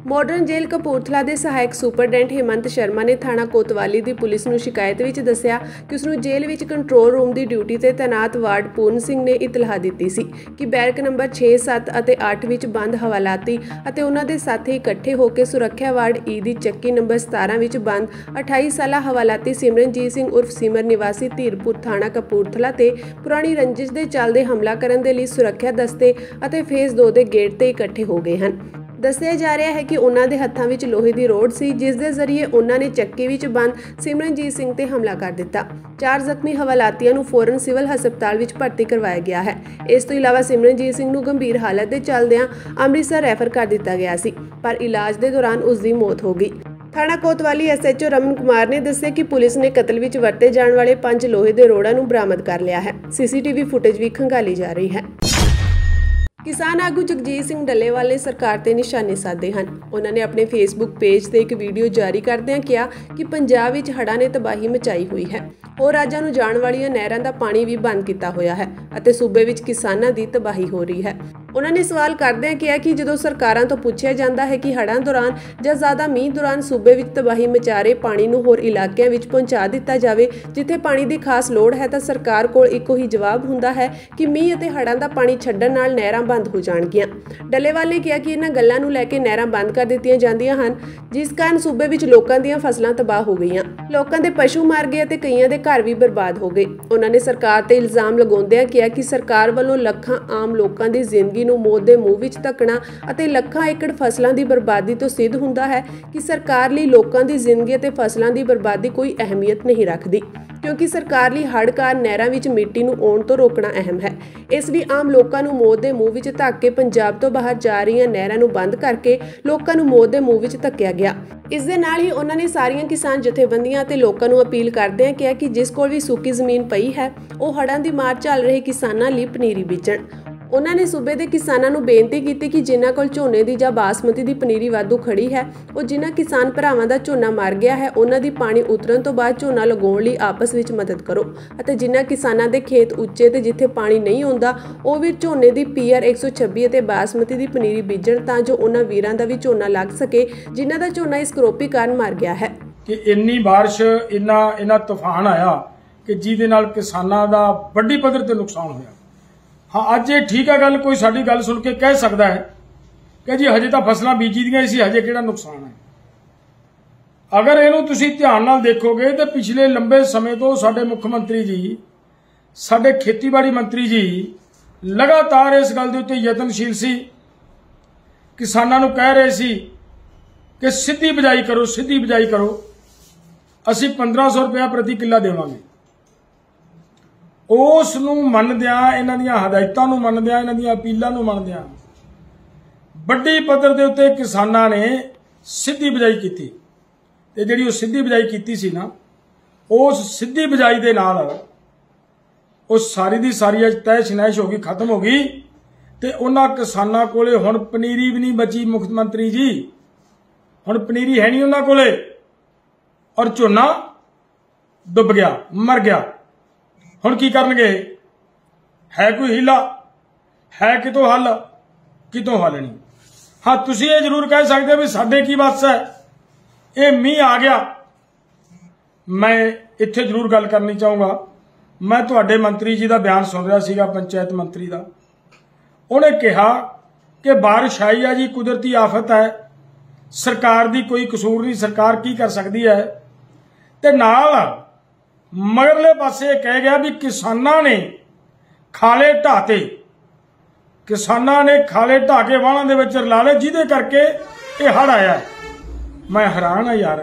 Speaker 1: ਮਾਡਰਨ ਜੇਲ੍ਹ ਕਪੂਰਥਲਾ ਦੇ ਸਹਾਇਕ ਸੁਪਰਡੈਂਟ ਹਿਮੰਤ ਸ਼ਰਮਾ ਨੇ ਥਾਣਾ ਕੋਤਵਾਲੀ ਦੀ ਪੁਲਿਸ ਨੂੰ ਸ਼ਿਕਾਇਤ ਵਿੱਚ ਦੱਸਿਆ ਕਿ ਉਸ ਨੂੰ ਜੇਲ੍ਹ ਵਿੱਚ ਕੰਟਰੋਲ ਰੂਮ ਦੀ ਡਿਊਟੀ ਤੇ ਤੈਨਾਤ ਵਾਰਡ ਪੂਰਨ ਸਿੰਘ ਨੇ ਇਤਲਾਹ ਦਿੱਤੀ ਸੀ ਕਿ ਬੈਰਕ ਨੰਬਰ 6, 7 ਅਤੇ 8 ਵਿੱਚ ਬੰਦ ਹਵਾਲਾਤੀ ਅਤੇ ਉਹਨਾਂ ਦੇ ਸਾਥੀ ਇਕੱਠੇ ਹੋ ਕੇ ਸੁਰੱਖਿਆ ਵਾਰਡ E ਦੀ ਚੱਕੀ ਨੰਬਰ 17 ਵਿੱਚ ਬੰਦ 28 ਸਾਲਾ ਹਵਾਲਾਤੀ ਸਿਮਰਨਜੀਤ ਸਿੰਘ ਉਰਫ ਸਿਮਰ ਨਿਵਾਸੀ ਧੀਰਪੁਰ ਥਾਣਾ ਕਪੂਰਥਲਾ ਤੇ ਪੁਰਾਣੀ ਰੰਜਿਸ਼ ਦੇ ਚੱਲਦੇ ਹਮਲਾ ਕਰਨ ਦੇ ਲਈ ਸੁਰੱਖਿਆ ਦਸਤੇ ਅਤੇ ਫੇਜ਼ 2 ਦੇ ਗੇਟ ਤੇ ਇਕੱਠੇ ਹੋ ਗਏ ਹਨ। ਦੱਸਿਆ ਜਾ ਰਿਹਾ ਹੈ ਕਿ ਉਹਨਾਂ ਦੇ ਹੱਥਾਂ ਵਿੱਚ ਲੋਹੇ ਦੀ ਰੋਡ ਸੀ, ਜਿਸ ਦੇ ਜ਼ਰੀਏ ਉਹਨਾਂ ਨੇ ਚੱਕੀ ਵਿੱਚ ਬੰਦ ਸਿਮਰਨਜੀਤ ਸਿੰਘ ਤੇ ਹਮਲਾ ਕਰ ਦਿੱਤਾ। 4 ਜ਼ਖਮੀ ਹਵਾਲਾਤੀਆਂ ਨੂੰ ਫੌਰਨ ਸਿਵਲ ਹਸਪਤਾਲ ਵਿੱਚ ਭਰਤੀ ਕਰਵਾਇਆ ਗਿਆ ਹੈ। ਇਸ ਤੋਂ ਇਲਾਵਾ ਸਿਮਰਨਜੀਤ ਸਿੰਘ ਨੂੰ ਗੰਭੀਰ ਹਾਲਤ ਦੇ ਚੱਲਦਿਆਂ ਅੰਮ੍ਰਿਤਸਰ ਰੈਫਰ ਕਰ ਦਿੱਤਾ ਗਿਆ ਸੀ, ਪਰ ਇਲਾਜ ਦੇ ਦੌਰਾਨ ਉਸ ਦੀ ਮੌਤ ਹੋ ਗਈ। ਥਾਣਾ ਕੋਤਵਾਲੀ SHO ਰਮਨ ਕੁਮਾਰ ਨੇ ਦੱਸਿਆ ਕਿ ਪੁਲਿਸ ਨੇ ਕਤਲ ਵਿੱਚ ਵਰਤੇ ਜਾਣ ਵਾਲੇ 5 ਲੋਹੇ ਦੇ ਰੋੜਾਂ ਨੂੰ ਬਰਾਮਦ ਕਰ ਲਿਆ ਹੈ। CCTV ਫੁਟੇਜ ਵੀ ਖੰਗਾਲੀ ਜਾ ਰਹੀ ਹੈ। ਕਿਸਾਨ ਆਗੂ ਜਗਜੀਤ ਸਿੰਘ ਡੱਲੇਵਾਲ ਨੇ ਸਰਕਾਰ ਤੇ ਨਿਸ਼ਾਨੇ ਸਾਧੇ ਹਨ। ਉਹਨਾਂ ਨੇ ਆਪਣੇ ਫੇਸਬੁੱਕ ਪੇਜ ਤੇ ਇੱਕ ਵੀਡੀਓ ਜਾਰੀ ਕਰਦਿਆਂ ਕਿਹਾ ਕਿ ਪੰਜਾਬ ਵਿੱਚ ਹੜ੍ਹਾਂ ਨੇ ਤਬਾਹੀ ਮਚਾਈ ਹੋਈ ਹੈ। ਹੋਰ ਰਾਜਾਂ ਨੂੰ ਜਾਣ ਵਾਲੀਆਂ ਨਹਿਰਾਂ ਦਾ ਪਾਣੀ ਵੀ ਬੰਦ ਕੀਤਾ ਹੋਇਆ ਹੈ ਅਤੇ ਸੂਬੇ ਵਿੱਚ ਕਿਸਾਨਾਂ ਦੀ ਤਬਾਹੀ ਹੋ ਰਹੀ ਹੈ। ਉਹਨਾਂ ਨੇ ਸਵਾਲ ਕਰਦਿਆਂ ਕਿਹਾ ਕਿ ਜਦੋਂ ਸਰਕਾਰਾਂ ਤੋਂ ਪੁੱਛਿਆ ਜਾਂਦਾ ਹੈ ਕਿ ਹੜ੍ਹਾਂ ਦੌਰਾਨ ਜਾਂ ਜ਼ਿਆਦਾ ਮੀਂਹ ਦੌਰਾਨ ਸੂਬੇ ਵਿੱਚ ਤਬਾਹੀ ਮਚਾ ਰਹੇ ਪਾਣੀ ਨੂੰ ਹੋਰ ਇਲਾਕਿਆਂ ਵਿੱਚ ਪਹੁੰਚਾ ਦਿੱਤਾ ਜਾਵੇ ਜਿੱਥੇ ਪਾਣੀ ਦੀ ਖਾਸ ਲੋੜ ਹੈ, ਤਾਂ ਸਰਕਾਰ ਕੋਲ ਇੱਕੋ ਹੀ ਜਵਾਬ ਹੁੰਦਾ ਹੈ ਕਿ ਮੀਂਹ ਅਤੇ ਹੜ੍ਹਾਂ ਦਾ ਪਾਣੀ ਛੱਡਣ ਨਾਲ ਨਹਿਰਾਂ ਬੰਦ ਹੋ ਜਾਣਗੀਆਂ। ਡੱਲੇਵਾਲ ਨੇ ਕਿਹਾ ਕਿ ਇਹਨਾਂ ਗੱਲਾਂ ਨੂੰ ਲੈ ਕੇ ਨਹਿਰਾਂ ਬੰਦ ਕਰ ਦਿੱਤੀਆਂ ਜਾਂਦੀਆਂ ਹਨ, ਜਿਸ ਕਾਰਨ ਸੂਬੇ ਵਿੱਚ ਲੋਕਾਂ ਦੀਆਂ ਫਸਲਾਂ ਤਬਾਹ ਹੋ ਗਈਆਂ, ਲੋਕਾਂ ਦੇ ਪਸ਼ੂ ਮਰ ਗਏ ਅਤੇ ਕਈਆਂ ਦੇ ਘਰ ਵੀ ਬਰਬਾਦ ਹੋ ਗਏ। ਉਹਨਾਂ ਨੇ ਸਰਕਾਰ ਤੇ ਇਲਜ਼ਾਮ ਲਗਾਉਂਦਿਆਂ ਕਿਹਾ ਕਿ ਸਰਕਾਰ ਵੱਲੋਂ ਲੱਖਾਂ ਆਮ ਲੋਕਾਂ ਦੀ ਜ਼ਿੰਦਗੀ ਨੂੰ ਮੌਤ ਦੇ ਮੂੰਹ ਵਿੱਚ ਧੱਕਣਾ ਅਤੇ ਲੱਖਾਂ ਏਕੜ ਫਸਲਾਂ ਦੀ ਬਰਬਾਦੀ ਤੋਂ ਸਿੱਧ ਹੁੰਦਾ ਹੈ ਕਿ ਸਰਕਾਰ ਲਈ ਲੋਕਾਂ ਦੀ ਜ਼ਿੰਦਗੀ ਅਤੇ ਫਸਲਾਂ ਦੀ ਬਰਬਾਦੀ ਕੋਈ ਅਹਿਮੀਅਤ ਨਹੀਂ ਰੱਖਦੀ, क्योंकि सरकार ਲਈ ਹੜ੍ਹ ਕਾਰਨ ਨਹਿਰਾਂ ਵਿੱਚ ਮਿੱਟੀ ਨੂੰ ਆਉਣ ਤੋਂ ਰੋਕਣਾ ਅਹਿਮ ਹੈ। ਇਸ ਲਈ ਆਮ ਲੋਕਾਂ ਨੂੰ ਮੌਤ ਦੇ ਮੂੰਹ ਵਿੱਚ ਧੱਕ ਕੇ ਪੰਜਾਬ ਤੋਂ ਬਾਹਰ ਜਾ ਰਹੀਆਂ ਨਹਿਰਾਂ ਨੂੰ ਬੰਦ ਕਰਕੇ ਲੋਕਾਂ ਨੂੰ ਮੌਤ ਦੇ ਮੂੰਹ ਵਿੱਚ ਧੱਕਿਆ ਗਿਆ। ਇਸ ਦੇ ਨਾਲ ਹੀ ਉਹਨਾਂ ਨੇ ਸਾਰੀਆਂ ਕਿਸਾਨ ਜਥੇਬੰਦੀਆਂ ਅਤੇ ਲੋਕਾਂ ਨੂੰ ਅਪੀਲ ਕਰਦਿਆਂ ਕਿਹਾ ਕਿ ਜਿਸ ਕੋਲ ਵੀ ਸੁੱਕੀ ਜ਼ਮੀਨ ਪਈ ਹੈ ਉਹ ਹੜ੍ਹਾਂ ਦੀ ਮਾਰ ਝੱਲ ਰਹੇ ਕਿਸਾਨਾਂ ਲਈ ਪਨੀਰੀ ਬੀਜਣ। ਉਹਨਾਂ ਨੇ ਸੂਬੇ ਦੇ ਕਿਸਾਨਾਂ ਨੂੰ ਬੇਨਤੀ ਕੀਤੀ ਕਿ ਜਿਨ੍ਹਾਂ ਕੋਲ ਝੋਨੇ ਦੀ ਜਾਂ ਬਾਸਮਤੀ ਦੀ ਪਨੀਰੀ ਵਾਧੂ ਖੜੀ ਹੈ ਉਹ ਜਿਨ੍ਹਾਂ ਕਿਸਾਨ ਭਰਾਵਾਂ ਦਾ ਝੋਨਾ ਮਰ ਗਿਆ ਹੈ ਉਹਨਾਂ ਦੀ ਪਾਣੀ ਉਤਰਨ ਤੋਂ ਬਾਅਦ ਝੋਨਾ ਲਗਾਉਣ ਲਈ ਆਪਸ ਵਿੱਚ ਮਦਦ ਕਰੋ ਅਤੇ ਜਿਨ੍ਹਾਂ ਕਿਸਾਨਾਂ ਦੇ ਖੇਤ ਉੱਚੇ ਤੇ ਜਿੱਥੇ ਪਾਣੀ ਨਹੀਂ ਆਉਂਦਾ ਉਹ ਵੀ ਝੋਨੇ ਦੀ PR 126 ਅਤੇ ਬਾਸਮਤੀ ਦੀ ਪਨੀਰੀ ਬੀਜਣ ਤਾਂ ਜੋ ਉਹਨਾਂ ਵੀਰਾਂ ਦਾ ਵੀ ਝੋਨਾ ਲੱਗ ਸਕੇ ਜਿਨ੍ਹਾਂ ਦਾ ਝੋਨਾ ਇਸ ਕਰੋਪੀ ਕਾਰਨ ਮਰ ਗਿਆ ਹੈ।
Speaker 5: ਕਿ ਇੰਨੀ ਬਾਰਿਸ਼ ਇੰਨਾ ਤੂਫਾਨ ਆਇਆ ਕਿ ਜਿਹਦੇ ਨਾਲ ਕਿਸਾਨਾਂ ਦਾ ਵੱਡੀ ਪੱਧਰ ਤੇ ਨੁਕਸਾਨ ਹੋਇਆ। हाँ अज ये ठीक है गल, कोई साडी गल सुन के कह सकता है कि जी हजे तो फसलां बीजी दियां सी, हजे किहड़ा नुकसान है। अगर इहनूं तुसीं ध्यान नाल देखोगे तो पिछले लंबे समय तो साडे मुख मंत्री जी, साडे खेतीबाड़ी मंत्री जी लगातार इस गल दे उत्ते यतनशील सी, किसानां नूं कह रहे सी कि सीधी बिजाई करो, सीधी बिजाई करो, असीं 1500 रुपया प्रति किला देवांगे। उस नूं मनदियां, इन्हां दीयां हदायतां नूं मनदियां, इन्हां दीयां अपीलां नूं मनदियां वड्डी पद्धर दे उत्ते किसानां ने सीधी बिजाई कीती ते जिहड़ी ओह सीधी बिजाई कीती सी ना, उस सीधी बिजाई दे नाल ओह सारी दी सारी तैश नैश हो गई, खत्म हो गई ते उन्हां किसानां कोले हुण पनीरी भी नहीं बची। मुख्यमंत्री जी हुण पनीरी है नहीं उन्हां कोले और झोना डुब गया, मर गया। हुण की करनगे? है कोई हीला? है कितों हल? कितों हल नहीं। हाँ तुसीं ये जरूर कह सकते भी साडे की बस है, ये मीह आ गया। मैं इत्थे जरूर गल करनी चाहूँगा। मैं तुहाडे मंत्री जी का बयान सुन रहा सीगा, पंचायत मंत्री का। उन्हें कहा कि बारिश आई है जी, कुदरती आफत है, सरकार दी कोई कसूर नहीं, सरकार की कर सकती है। ते नाल मगरले पासे कह गया भी किसानां ने खाले ढाते, किसानां ने खाले ढा के वाहनां दे विच रला ले जिहदे करके ये हड़ आया। मैं हैरान हाँ यार,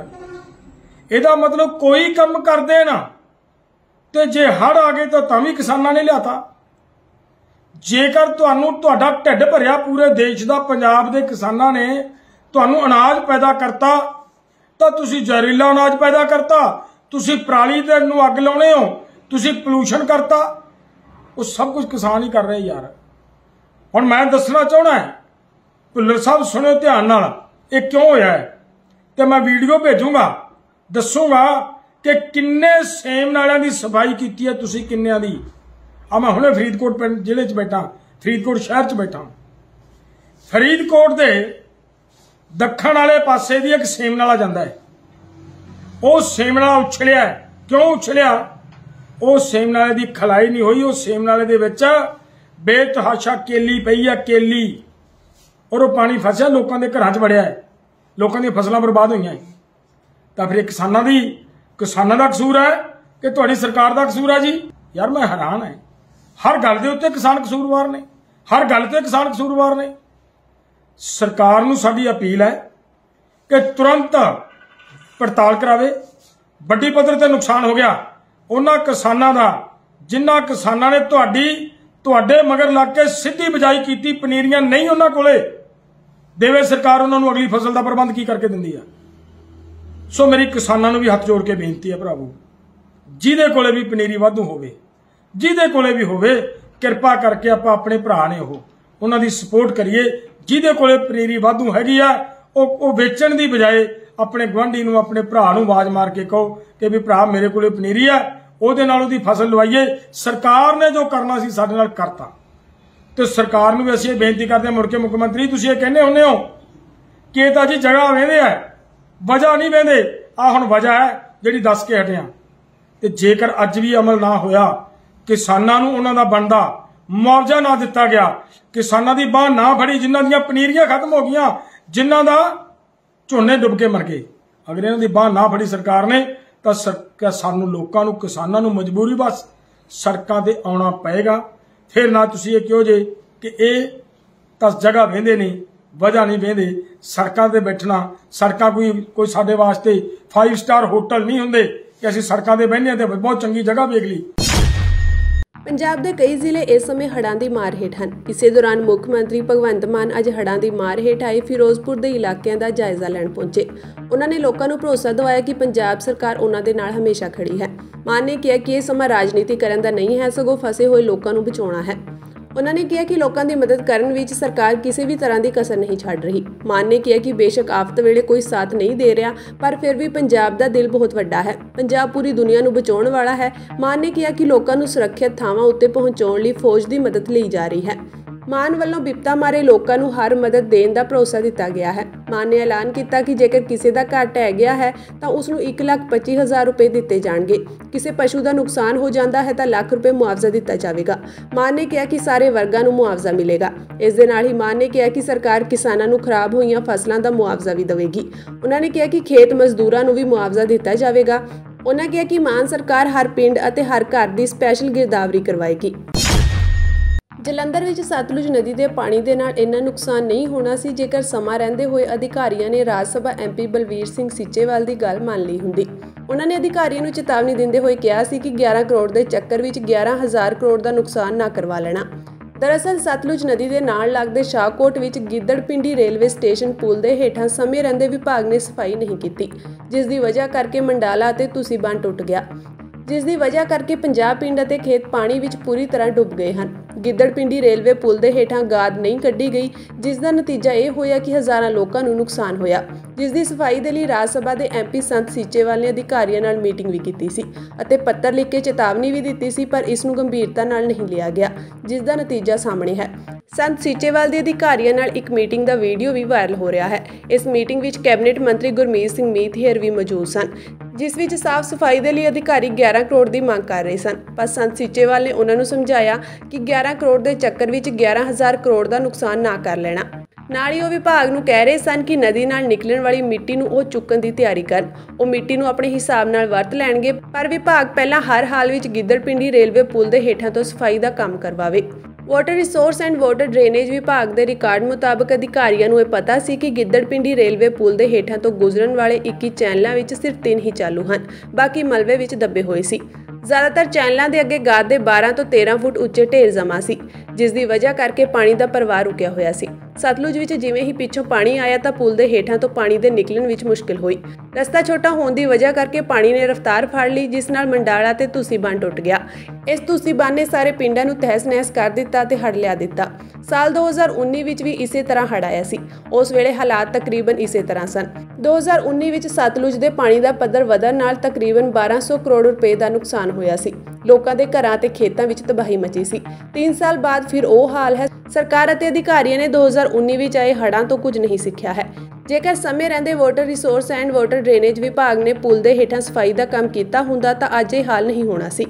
Speaker 5: इहदा मतलब कोई कम करदे ना ते जे हड़ आ गए तो तां भी किसानां ने लियाता। जेकर तुहानूं तुहाडा ढिड भरिया पूरे देश दा, पंजाब दे किसानां ने तुहानूं अनाज पैदा करता तां तुसीं जहरीला अनाज पैदा करता, तुसीं पराली दे नूं अग लाउणे हो, तुसीं पोल्यूशन करता। वो सब कुछ किसान ही कर रहे यार। हुण मैं दसना चाहना है, भुल्लर साहब सुनियो ध्यान नाल, ये क्यों होया है ते मैं वीडियो भेजूंगा, दसूंगा कि किन्ने सेम नालियां दी सफाई कीती है तुसीं किन्नियां दी। आ मैं हुणे फरीदकोट पिंड जिले च बैठा, फरीदकोट शहर च बैठा। फरीदकोट दे दक्षिण वाले पासे दी एक सेम नाला जांदा है, वो सेम नाला उछलिया। क्यों उछलिया? वो सेम नाले की खलाई नहीं हुई, वो सेम नाले दे विच बेतहाशा केली पई है, केली, और वो पानी फसिया लोगों के घरां च वड़िया है, लोगों दी फसलां बर्बाद हुई हैं। तो फिर किसानां दा कसूर है कि तुहाडी सरकार दा कसूर है जी? यार मैं हैरान है, हर गल दे उत्ते किसान कसूरवार ने, हर गल ते किसान कसूरवार ने। सरकार नूं साडी अपील है कि तुरंत पड़ताल करावे। वड्डी पद्धर ते नुकसान हो गया उन्हां किसानां दा जिन्हां किसानां ने तुहाडे मगर लग के सीधी बिजाई कीती, पनीरियां नहीं उन्हां कोले, देवे सरकार उन्हां नूं अगली फसल का प्रबंध की करके दिंदी है। सो मेरी किसानां नूं भी हथ जोड़ के बेनती है भरावो, जिहदे कोले भी पनीरी वाधू होवे, जिहदे कोले भी होवे, किरपा करके आपां अपने भरा ने उन्हां दी सपोर्ट करिए। जिहदे कोले पनीरी वाधू हैगी आ वो वेचण दी बजाए अपने गुआढ़ी नूं, अपने भरा नूं आवाज मार के कहो कि भी भरा मेरे कोले पनीरी है, ਉਹਦੇ ਨਾਲ ਉਹਦੀ ਫਸਲ ਲਵਾਈਏ। ਸਰਕਾਰ ਨੇ ਜੋ ਕਰਨਾ ਸੀ ਸਾਡੇ ਨਾਲ ਕਰਤਾ ਤੇ ਸਰਕਾਰ ਨੂੰ ਵੀ ਅਸੀਂ ਇਹ ਬੇਨਤੀ ਕਰਦੇ ਹਾਂ, ਮੁੜ ਕੇ ਮੁੱਖ ਮੰਤਰੀ ਤੁਸੀਂ ਇਹ ਕਹਿੰਦੇ ਹੁੰਦੇ ਹੋ ਕਿ ਇਹ ਤਾਂ ਜੀ ਜਗ੍ਹਾ ਵੇਂਦੇ ਆ, ਵਜ੍ਹਾ ਨਹੀਂ ਵੇਂਦੇ। ਆ ਹੁਣ ਵਜ੍ਹਾ ਹੈ ਜਿਹੜੀ ਦੱਸ ਕੇ ਹਟਿਆ। ਤੇ ਜੇਕਰ ਅੱਜ ਵੀ ਅਮਲ ਨਾ ਹੋਇਆ, ਕਿਸਾਨਾਂ ਨੂੰ ਉਹਨਾਂ ਦਾ ਬਣਦਾ ਮੁਆਵਜ਼ਾ ਨਾ ਦਿੱਤਾ ਗਿਆ, ਕਿਸਾਨਾਂ ਦੀ ਬਾਂਹ ਨਾ ਫੜੀ, ਜਿਨ੍ਹਾਂ ਦੀਆਂ ਪਨੀਰੀਆਂ ਖਤਮ ਹੋ ਗਈਆਂ, ਜਿਨ੍ਹਾਂ ਦਾ ਝੋਨੇ ਡੁੱਬ ਕੇ ਮਰ ਗਏ, ਅਗਰ ਇਹਨਾਂ ਦੀ ਬਾਂਹ ਨਾ ਫੜੀ ਸਰਕਾਰ ਨੇ ਤਾਂ ਸਾਨੂੰ ਲੋਕਾਂ ਨੂੰ, ਕਿਸਾਨਾਂ ਨੂੰ ਮਜਬੂਰੀ ਬਸ ਸੜਕਾਂ ਤੇ ਆਉਣਾ ਪਏਗਾ। ਫਿਰ ਨਾ ਤੁਸੀਂ ਇਹ ਕਿਹੋ ਜੇ ਕਿ ਇਹ ਤਾਂ ਜਗ੍ਹਾ ਵੇਂਦੇ ਨਹੀਂ, ਵਜ੍ਹਾ ਨਹੀਂ ਵੇਂਦੇ। ਸੜਕਾਂ ਤੇ ਬੈਠਣਾ, ਸੜਕਾਂ ਕੋਈ ਸਾਡੇ ਵਾਸਤੇ 5 ਸਟਾਰ ਹੋਟਲ ਨਹੀਂ ਹੁੰਦੇ। ਕਿ ਅਸੀਂ ਸੜਕਾਂ ਤੇ ਬਹਿੰਦੇ ਹਾਂ ਤੇ ਬਹੁਤ ਚੰਗੀ ਜਗ੍ਹਾ ਵੇਖ ਲਈ।
Speaker 1: ਪੰਜਾਬ ਦੇ ਕਈ ਜ਼ਿਲ੍ਹੇ ਇਸ ਸਮੇਂ ਹੜ੍ਹਾਂ ਦੀ ਮਾਰ ਹੇਠ ਹਨ। ਇਸੇ ਦੌਰਾਨ ਮੁੱਖ ਮੰਤਰੀ ਭਗਵੰਤ ਮਾਨ ਅੱਜ ਹੜ੍ਹਾਂ ਦੀ ਮਾਰ ਹੇਠ ਆਏ ਫਿਰੋਜ਼ਪੁਰ ਦੇ ਇਲਾਕਿਆਂ ਦਾ ਜਾਇਜ਼ਾ ਲੈਣ ਪਹੁੰਚੇ। ਉਹਨਾਂ ਨੇ ਲੋਕਾਂ ਨੂੰ ਭਰੋਸਾ ਦਿਵਾਇਆ ਕਿ ਪੰਜਾਬ ਸਰਕਾਰ ਉਹਨਾਂ ਦੇ ਨਾਲ ਹਮੇਸ਼ਾ ਖੜੀ ਹੈ। ਮਾਨ ਨੇ ਕਿਹਾ ਕਿ ਇਹ ਸਮਾਂ ਰਾਜਨੀਤੀ ਕਰਨ ਦਾ ਨਹੀਂ ਹੈ, ਸਗੋਂ ਫਸੇ ਹੋਏ ਲੋਕਾਂ ਨੂੰ ਬਚਾਉਣਾ ਹੈ। ਉਹਨਾਂ ਨੇ ਕਿਹਾ ਕਿ ਲੋਕਾਂ ਦੀ ਮਦਦ ਕਰਨ ਵਿੱਚ ਸਰਕਾਰ ਕਿਸੇ ਵੀ ਤਰ੍ਹਾਂ ਦੀ ਕਸਰ ਨਹੀਂ ਛੱਡ ਰਹੀ। ਮਾਨ ਨੇ ਕਿਹਾ ਕਿ ਬੇਸ਼ੱਕ ਆਫਤ ਵੇਲੇ ਕੋਈ ਸਾਥ ਨਹੀਂ ਦੇ ਰਿਹਾ, ਪਰ ਫਿਰ ਵੀ ਪੰਜਾਬ ਦਾ ਦਿਲ ਬਹੁਤ ਵੱਡਾ ਹੈ। ਪੰਜਾਬ ਪੂਰੀ ਦੁਨੀਆ ਨੂੰ ਬਚਾਉਣ ਵਾਲਾ ਹੈ। ਮਾਨ ਨੇ ਕਿਹਾ ਕਿ ਲੋਕਾਂ ਨੂੰ ਸੁਰੱਖਿਅਤ ਥਾਵਾਂ ਉੱਤੇ ਪਹੁੰਚਾਉਣ ਲਈ ਫੌਜ ਦੀ ਮਦਦ ਲਈ ਜਾ ਰਹੀ ਹੈ। ਮਾਨ ਵੱਲੋਂ ਬਿਪਤਾ ਮਾਰੇ ਲੋਕਾਂ ਨੂੰ ਹਰ ਮਦਦ ਦੇਣ ਦਾ ਭਰੋਸਾ ਦਿੱਤਾ ਗਿਆ ਹੈ। ਮਾਨ ਨੇ ਐਲਾਨ ਕੀਤਾ ਕਿ ਜੇਕਰ ਕਿਸੇ ਦਾ ਘਰ ਢਹਿ ਗਿਆ ਹੈ ਤਾਂ ਉਸ ਨੂੰ 1,25,000 ਰੁਪਏ ਦਿੱਤੇ ਜਾਣਗੇ। ਕਿਸੇ ਪਸ਼ੂ ਦਾ ਨੁਕਸਾਨ ਹੋ ਜਾਂਦਾ ਹੈ ਤਾਂ ਲੱਖ ਰੁਪਏ ਮੁਆਵਜ਼ਾ ਦਿੱਤਾ ਜਾਵੇਗਾ। ਮਾਨ ਨੇ ਕਿਹਾ ਕਿ ਸਾਰੇ ਵਰਗਾਂ ਨੂੰ ਮੁਆਵਜ਼ਾ ਮਿਲੇਗਾ। ਇਸ ਦੇ ਨਾਲ ਹੀ ਮਾਨ ਨੇ ਕਿਹਾ ਕਿ ਸਰਕਾਰ ਕਿਸਾਨਾਂ ਨੂੰ ਖਰਾਬ ਹੋਈਆਂ ਫਸਲਾਂ ਦਾ ਮੁਆਵਜ਼ਾ ਵੀ ਦੇਵੇਗੀ। ਉਹਨਾਂ ਨੇ ਕਿਹਾ ਕਿ ਖੇਤ ਮਜ਼ਦੂਰਾਂ ਨੂੰ ਵੀ ਮੁਆਵਜ਼ਾ ਦਿੱਤਾ ਜਾਵੇਗਾ। ਉਹਨਾਂ ਕਿਹਾ ਕਿ ਮਾਨ ਸਰਕਾਰ ਹਰ ਪਿੰਡ ਅਤੇ ਹਰ ਘਰ ਦੀ ਸਪੈਸ਼ਲ ਗਿਰਦਾਵਰੀ ਕਰਵਾਏਗੀ। ਜਲੰਧਰ ਵਿੱਚ ਸਤਲੁਜ ਨਦੀ ਦੇ ਪਾਣੀ ਦੇ ਨਾਲ ਇੰਨਾ ਨੁਕਸਾਨ ਨਹੀਂ ਹੋਣਾ ਸੀ ਜੇਕਰ ਸਮਾਂ ਰਹਿੰਦੇ ਹੋਏ ਅਧਿਕਾਰੀਆਂ ਨੇ ਰਾਜ ਸਭਾ MP ਬਲਵੀਰ ਸਿੰਘ ਸੀਚੇਵਾਲ ਦੀ ਗੱਲ ਮੰਨ ਲਈ ਹੁੰਦੀ। ਉਹਨਾਂ ਨੇ ਅਧਿਕਾਰੀਆਂ ਨੂੰ ਚੇਤਾਵਨੀ ਦਿੰਦੇ ਹੋਏ ਕਿਹਾ ਸੀ ਕਿ 11 ਕਰੋੜ ਦੇ ਚੱਕਰ ਵਿੱਚ 11,000 ਕਰੋੜ ਦਾ ਨੁਕਸਾਨ ਨਾ ਕਰਵਾ ਲੈਣਾ। ਦਰਅਸਲ ਸਤਲੁਜ ਨਦੀ ਦੇ ਨਾਲ ਲੱਗਦੇ ਸ਼ਾਹਕੋਟ ਵਿੱਚ ਗਿੱਦੜਪਿੰਡੀ ਰੇਲਵੇ ਸਟੇਸ਼ਨ ਪੁਲ ਦੇ ਹੇਠਾਂ ਸਮੇਂ ਰਹਿੰਦੇ ਵਿਭਾਗ ਨੇ ਸਫਾਈ ਨਹੀਂ ਕੀਤੀ, ਜਿਸ ਦੀ ਵਜ੍ਹਾ ਕਰਕੇ ਮੰਡਾਲਾ ਅਤੇ ਤੁਸੀਂ ਬੰਨ੍ਹ ਟੁੱਟ ਗਿਆ, ਜਿਸ ਦੀ ਵਜ੍ਹਾ ਕਰਕੇ 50 ਪਿੰਡ ਅਤੇ ਖੇਤ ਪਾਣੀ ਵਿੱਚ ਪੂਰੀ ਤਰ੍ਹਾਂ ਡੁੱਬ ਗਏ ਹਨ। ਗਿੱਦੜਪਿੰਡੀ ਰੇਲਵੇ ਪੁਲ ਦੇ ਹੇਠਾਂ ਗਾਦ ਨਹੀਂ ਕੱਢੀ ਗਈ, ਜਿਸ ਦਾ ਨਤੀਜਾ ਇਹ ਹੋਇਆ ਕਿ ਹਜ਼ਾਰਾਂ ਲੋਕਾਂ ਨੂੰ ਨੁਕਸਾਨ ਹੋਇਆ, ਜਿਸ ਦੀ ਸਫਾਈ ਦੇ ਲਈ ਰਾਜ ਸਭਾ ਦੇ MP ਸੰਤ ਸੀਚੇਵਾਲ ਨੇ ਅਧਿਕਾਰੀਆਂ ਨਾਲ ਮੀਟਿੰਗ ਵੀ ਕੀਤੀ ਸੀ ਅਤੇ ਪੱਤਰ ਲਿਖ ਕੇ ਚੇਤਾਵਨੀ ਵੀ ਦਿੱਤੀ ਸੀ, ਪਰ ਇਸ ਨੂੰ ਗੰਭੀਰਤਾ ਨਾਲ ਨਹੀਂ ਲਿਆ ਗਿਆ, ਜਿਸ ਦਾ ਨਤੀਜਾ ਸਾਹਮਣੇ ਹੈ। ਸੰਤ ਸੀਚੇਵਾਲ ਦੇ ਅਧਿਕਾਰੀਆਂ ਨਾਲ ਇੱਕ ਮੀਟਿੰਗ ਦਾ ਵੀਡੀਓ ਵੀ ਵਾਇਰਲ ਹੋ ਰਿਹਾ ਹੈ। ਇਸ ਮੀਟਿੰਗ ਵਿੱਚ ਕੈਬਨਿਟ ਮੰਤਰੀ ਗੁਰਮੀਤ ਸਿੰਘ ਮੀਤਹਿਰ ਵੀ ਮੌਜੂਦ ਸਨ, ਜਿਸ ਵਿੱਚ ਸਾਫ਼ ਸਫਾਈ ਦੇ ਲਈ ਅਧਿਕਾਰੀ 11 ਕਰੋੜ ਦੀ ਮੰਗ ਕਰ ਰਹੇ ਸਨ, ਪਰ ਸੰਤ ਸੀਚੇਵਾਲ ਨੇ ਉਹਨਾਂ ਨੂੰ ਸਮਝਾਇਆ ਕਿ 11 ਕਰੋੜ ਦੇ ਚੱਕਰ ਵਿੱਚ 11,000 ਕਰੋੜ ਦਾ ਨੁਕਸਾਨ ਨਾ ਕਰ ਲੈਣਾ। ਨਾਲ ਹੀ ਉਹ ਵਿਭਾਗ ਨੂੰ ਕਹਿ ਰਹੇ ਸਨ ਕਿ ਨਦੀ ਨਾਲ ਨਿਕਲਣ ਵਾਲੀ ਮਿੱਟੀ ਨੂੰ ਉਹ ਚੁੱਕਣ ਦੀ ਤਿਆਰੀ ਕਰਨ। ਉਹ ਮਿੱਟੀ ਨੂੰ ਆਪਣੇ ਹਿਸਾਬ ਨਾਲ ਵਰਤ ਲੈਣਗੇ, ਪਰ ਵਿਭਾਗ ਪਹਿਲਾਂ ਹਰ ਹਾਲ ਵਿੱਚ ਗਿੱਦੜਪਿੰਡੀ ਰੇਲਵੇ ਪੁਲ ਦੇ ਹੇਠਾਂ ਤੋਂ ਸਫਾਈ ਦਾ ਕੰਮ ਕਰਵਾਵੇ। Water resource and water drainage ਵਿਭਾਗ ਦੇ ਰਿਕਾਰਡ ਮੁਤਾਬਕ ਅਧਿਕਾਰੀਆਂ ਨੂੰ ਇਹ ਪਤਾ ਸੀ ਕਿ ਗਿੱਦੜਪਿੰਡੀ ਰੇਲਵੇ ਪੁਲ ਦੇ ਹੇਠਾਂ ਤੋਂ ਗੁਜ਼ਰਨ ਵਾਲੇ 21 ਚੈਨਲਾਂ ਵਿੱਚ ਸਿਰਫ 3 ਹੀ ਚਾਲੂ ਹਨ, ਬਾਕੀ ਮਲਬੇ ਵਿੱਚ ਦੱਬੇ ਹੋਏ ਸੀ। ਜ਼ਿਆਦਾਤਰ ਚੈਨਲਾਂ ਦੇ ਅੱਗੇ ਗਾਦ ਦੇ 12 ਤੋਂ 13 ਫੁੱਟ ਉੱਚੇ ਢੇਰ ਜਮ੍ਹਾਂ ਸੀ, ਜਿਸ ਦੀ ਵਜ੍ਹਾ ਕਰਕੇ ਪਾਣੀ ਦਾ ਪ੍ਰਵਾਹ ਰੁਕਿਆ ਹੋਇਆ ਸੀ। ਸਤਲੁਜ ਵਿੱਚ ਜਿਵੇਂ ਹੀ ਪਿੱਛੋਂ ਪਾਣੀ ਆਇਆ ਤਾਂ ਪੁਲ ਦੇ ਹੇਠਾਂ ਤੋਂ ਪਾਣੀ ਦੇ ਨਿਕਲਣ ਵਿੱਚ ਮੁਸ਼ਕਿਲ ਹੋਈ। ਰਸਤਾ ਛੋਟਾ ਹੋਣ ਦੀ ਵਜ੍ਹਾ ਕਰਕੇ ਪਾਣੀ ਨੇ ਰਫ਼ਤਾਰ ਫੜ ਲਈ, ਜਿਸ ਨਾਲ ਮੰਡਾਲਾ ਤੇ ਤੁਸੀਂ ਬੰਨ੍ਹ ਟੁੱਟ ਗਿਆ। ਇਸ ਤੁਸੀਂ ਬੰਨ੍ਹ ਨੇ ਸਾਰੇ ਪਿੰਡਾਂ ਨੂੰ ਤਹਿਸ-ਨਹਿਸ ਕਰ ਦਿੱਤਾ ਤੇ ਹੜ੍ਹ ਲਿਆ ਦਿੱਤਾ। ਸਾਲ 2019 ਵਿੱਚ ਵੀ ਇਸੇ ਤਰ੍ਹਾਂ ਹੜ੍ਹ ਆਇਆ ਸੀ। ਉਸ ਵੇਲੇ ਹਾਲਾਤ ਤਕਰੀਬਨ ਇਸੇ ਤਰ੍ਹਾਂ ਸਨ। 2019 ਵਿੱਚ ਸਤਲੁਜ ਦੇ ਪਾਣੀ ਦਾ ਪੱਧਰ ਵਧਣ ਨਾਲ ਤਕਰੀਬਨ 1200 ਕਰੋੜ ਰੁਪਏ ਦਾ ਨੁਕਸਾਨ ਹੋਇਆ ਸੀ। ਲੋਕਾਂ ਦੇ ਘਰਾਂ ਤੇ ਖੇਤਾਂ ਵਿੱਚ ਤਬਾਹੀ ਮਚੀ ਸੀ। 3 ਸਾਲ ਬਾਅਦ ਫਿਰ ਉਹ ਹਾਲ ਹੈ। ਸਰਕਾਰ ਅਤੇ ਅਧਿਕਾਰੀਆਂ ਨੇ 2019 ਵਿੱਚ ਆਏ ਹੜ੍ਹਾਂ ਤੋਂ ਕੁਝ ਨਹੀਂ ਸਿੱਖਿਆ ਹੈ। ਜੇਕਰ ਸਮੇਂ ਰਹਿੰਦੇ water resource and water drainage ਵਿਭਾਗ ਨੇ ਪੁਲ ਦੇ ਹੇਠਾਂ ਸਫਾਈ ਦਾ ਕੰਮ ਕੀਤਾ ਹੁੰਦਾ ਤਾਂ ਅੱਜ ਇਹ ਹਾਲ ਨਹੀਂ ਹੋਣਾ ਸੀ।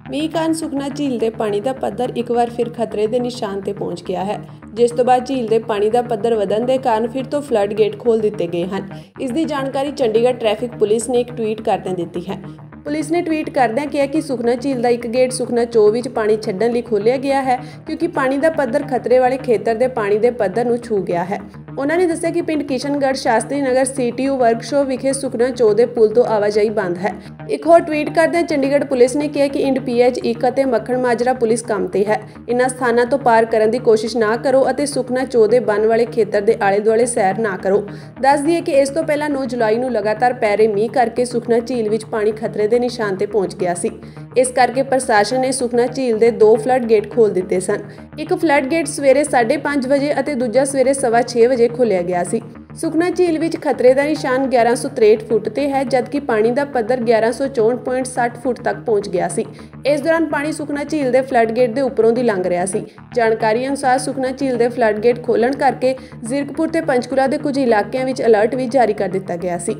Speaker 1: ਮੀਂਹ ਕਾਰਨ ਸੁਖਨਾ ਝੀਲ ਦੇ ਪਾਣੀ ਦਾ ਪੱਧਰ ਇੱਕ ਵਾਰ ਫਿਰ ਖਤਰੇ ਦੇ ਨਿਸ਼ਾਨ ਤੇ ਪਹੁੰਚ ਗਿਆ ਹੈ, ਜਿਸ ਤੋਂ ਬਾਅਦ ਝੀਲ ਦੇ ਪਾਣੀ ਦਾ ਪੱਧਰ ਵਧਣ ਦੇ ਕਾਰਨ ਫਿਰ ਤੋਂ ਫਲੱਡ ਗੇਟ ਖੋਲ੍ਹ ਦਿੱਤੇ ਗਏ ਹਨ। ਇਸ ਦੀ ਜਾਣਕਾਰੀ ਚੰਡੀਗੜ੍ਹ ਟ੍ਰੈਫਿਕ ਪੁਲਿਸ ਨੇ ਇੱਕ ਟਵੀਟ ਕਰਦਿਆਂ ਦਿੱਤੀ ਹੈ। ਪੁਲਿਸ ਨੇ ਟਵੀਟ ਕਰਦਿਆਂ ਕਿਹਾ ਕਿ ਸੁਖਨਾ ਝੀਲ ਦਾ ਇੱਕ ਗੇਟ ਸੁਖਨਾ ਚੋ ਵਿੱਚ ਪਾਣੀ ਛੱਡਣ ਲਈ ਖੋਲ੍ਹਿਆ ਗਿਆ ਹੈ, ਕਿਉਂਕਿ ਪਾਣੀ ਦਾ ਪੱਧਰ ਖਤਰੇ ਵਾਲੇ ਖੇਤਰ ਦੇ ਪਾਣੀ ਦੇ ਪੱਧਰ ਨੂੰ ਛੂ ਗਿਆ ਹੈ। ਉਹਨਾਂ ਨੇ ਦੱਸਿਆ ਕਿ ਪਿੰਡ ਕਿਸ਼ਨਗੜ੍ਹ ਸ਼ਾਸਤਰੀ ਨਗਰ CTU ਵਰਕਸ਼ਾਪ ਵਿਖੇ ਸੁਖਨਾ ਚੋ ਦੇ ਪੁਲ ਤੋਂ ਆਵਾਜਾਈ ਬੰਦ ਹੈ। ਇੱਕ ਹੋਰ ਟਵੀਟ ਕਰਦਿਆਂ ਚੰਡੀਗੜ੍ਹ ਪੁਲਿਸ ਨੇ ਕਿਹਾ ਕਿ ਇੰਡ PH1 ਅਤੇ ਮੱਖਣ ਮਾਜਰਾ ਪੁਲਿਸ ਕੰਮ ਤੇ ਹੈ। ਇਨ੍ਹਾਂ ਸਥਾਨਾਂ ਤੋਂ ਪਾਰ ਕਰਨ ਦੀ ਕੋਸ਼ਿਸ਼ ਨਾ ਕਰੋ ਅਤੇ ਸੁਖਨਾ ਚੋ ਦੇ ਬੰਨ ਵਾਲੇ ਖੇਤਰ ਦੇ ਆਲੇ-ਦੁਆਲੇ ਸੈਰ ਨਾ ਕਰੋ। ਦੱਸ ਦਈਏ ਕਿ ਇਸ ਤੋਂ ਪਹਿਲਾਂ 9 ਜੁਲਾਈ ਨੂੰ ਲਗਾਤਾਰ ਪੈ ਰਹੇ ਮੀਂਹ ਕਰਕੇ ਸੁਖਨਾ ਝੀਲ ਵਿੱਚ ਪਾਣੀ ਖਤਰੇ ਦੇ ਨਿਸ਼ਾਨ ਤੇ ਪਹੁੰਚ ਗਿਆ ਸੀ। ਇਸ ਕਰਕੇ ਪ੍ਰਸ਼ਾਸਨ ਨੇ ਸੁਖਨਾ ਝੀਲ ਦੇ 2 ਫਲੱਡ ਗੇਟ ਖੋਲ੍ਹ ਦਿੱਤੇ ਸਨ। ਇੱਕ ਫਲੱਡ ਗੇਟ ਸਵੇਰੇ 5:30 ਵਜੇ ਅਤੇ ਦੂਜਾ ਸਵੇਰੇ 6:15 ਵਜੇ ਖੋਲ੍ਹਿਆ ਗਿਆ ਸੀ। ਸੁਖਨਾ ਝੀਲ ਵਿੱਚ ਖਤਰੇ ਦਾ ਨਿਸ਼ਾਨ 1163 ਫੁੱਟ ਤੇ ਹੈ, ਜਦਕਿ ਪਾਣੀ ਦਾ ਪੱਧਰ 1164.60 ਫੁੱਟ ਤੱਕ ਪਹੁੰਚ ਗਿਆ ਸੀ। ਇਸ ਦੌਰਾਨ ਪਾਣੀ ਸੁਖਨਾ ਝੀਲ ਦੇ ਫਲੱਡ ਗੇਟ ਦੇ ਉੱਪਰੋਂ ਦੀ ਲੰਘ ਰਿਹਾ ਸੀ। ਜਾਣਕਾਰੀ ਅਨੁਸਾਰ ਸੁਖਨਾ ਝੀਲ ਦੇ ਫਲੱਡ ਗੇਟ ਖੋਲ੍ਹਣ ਕਰਕੇ ਜ਼ੀਰਕਪੁਰ ਤੇ ਪੰਚਕੂਲਾ ਦੇ ਕੁਝ ਇਲਾਕਿਆਂ ਵਿੱਚ ਅਲਰਟ ਵੀ ਜਾਰੀ ਕਰ ਦਿੱਤਾ ਗਿਆ ਸੀ।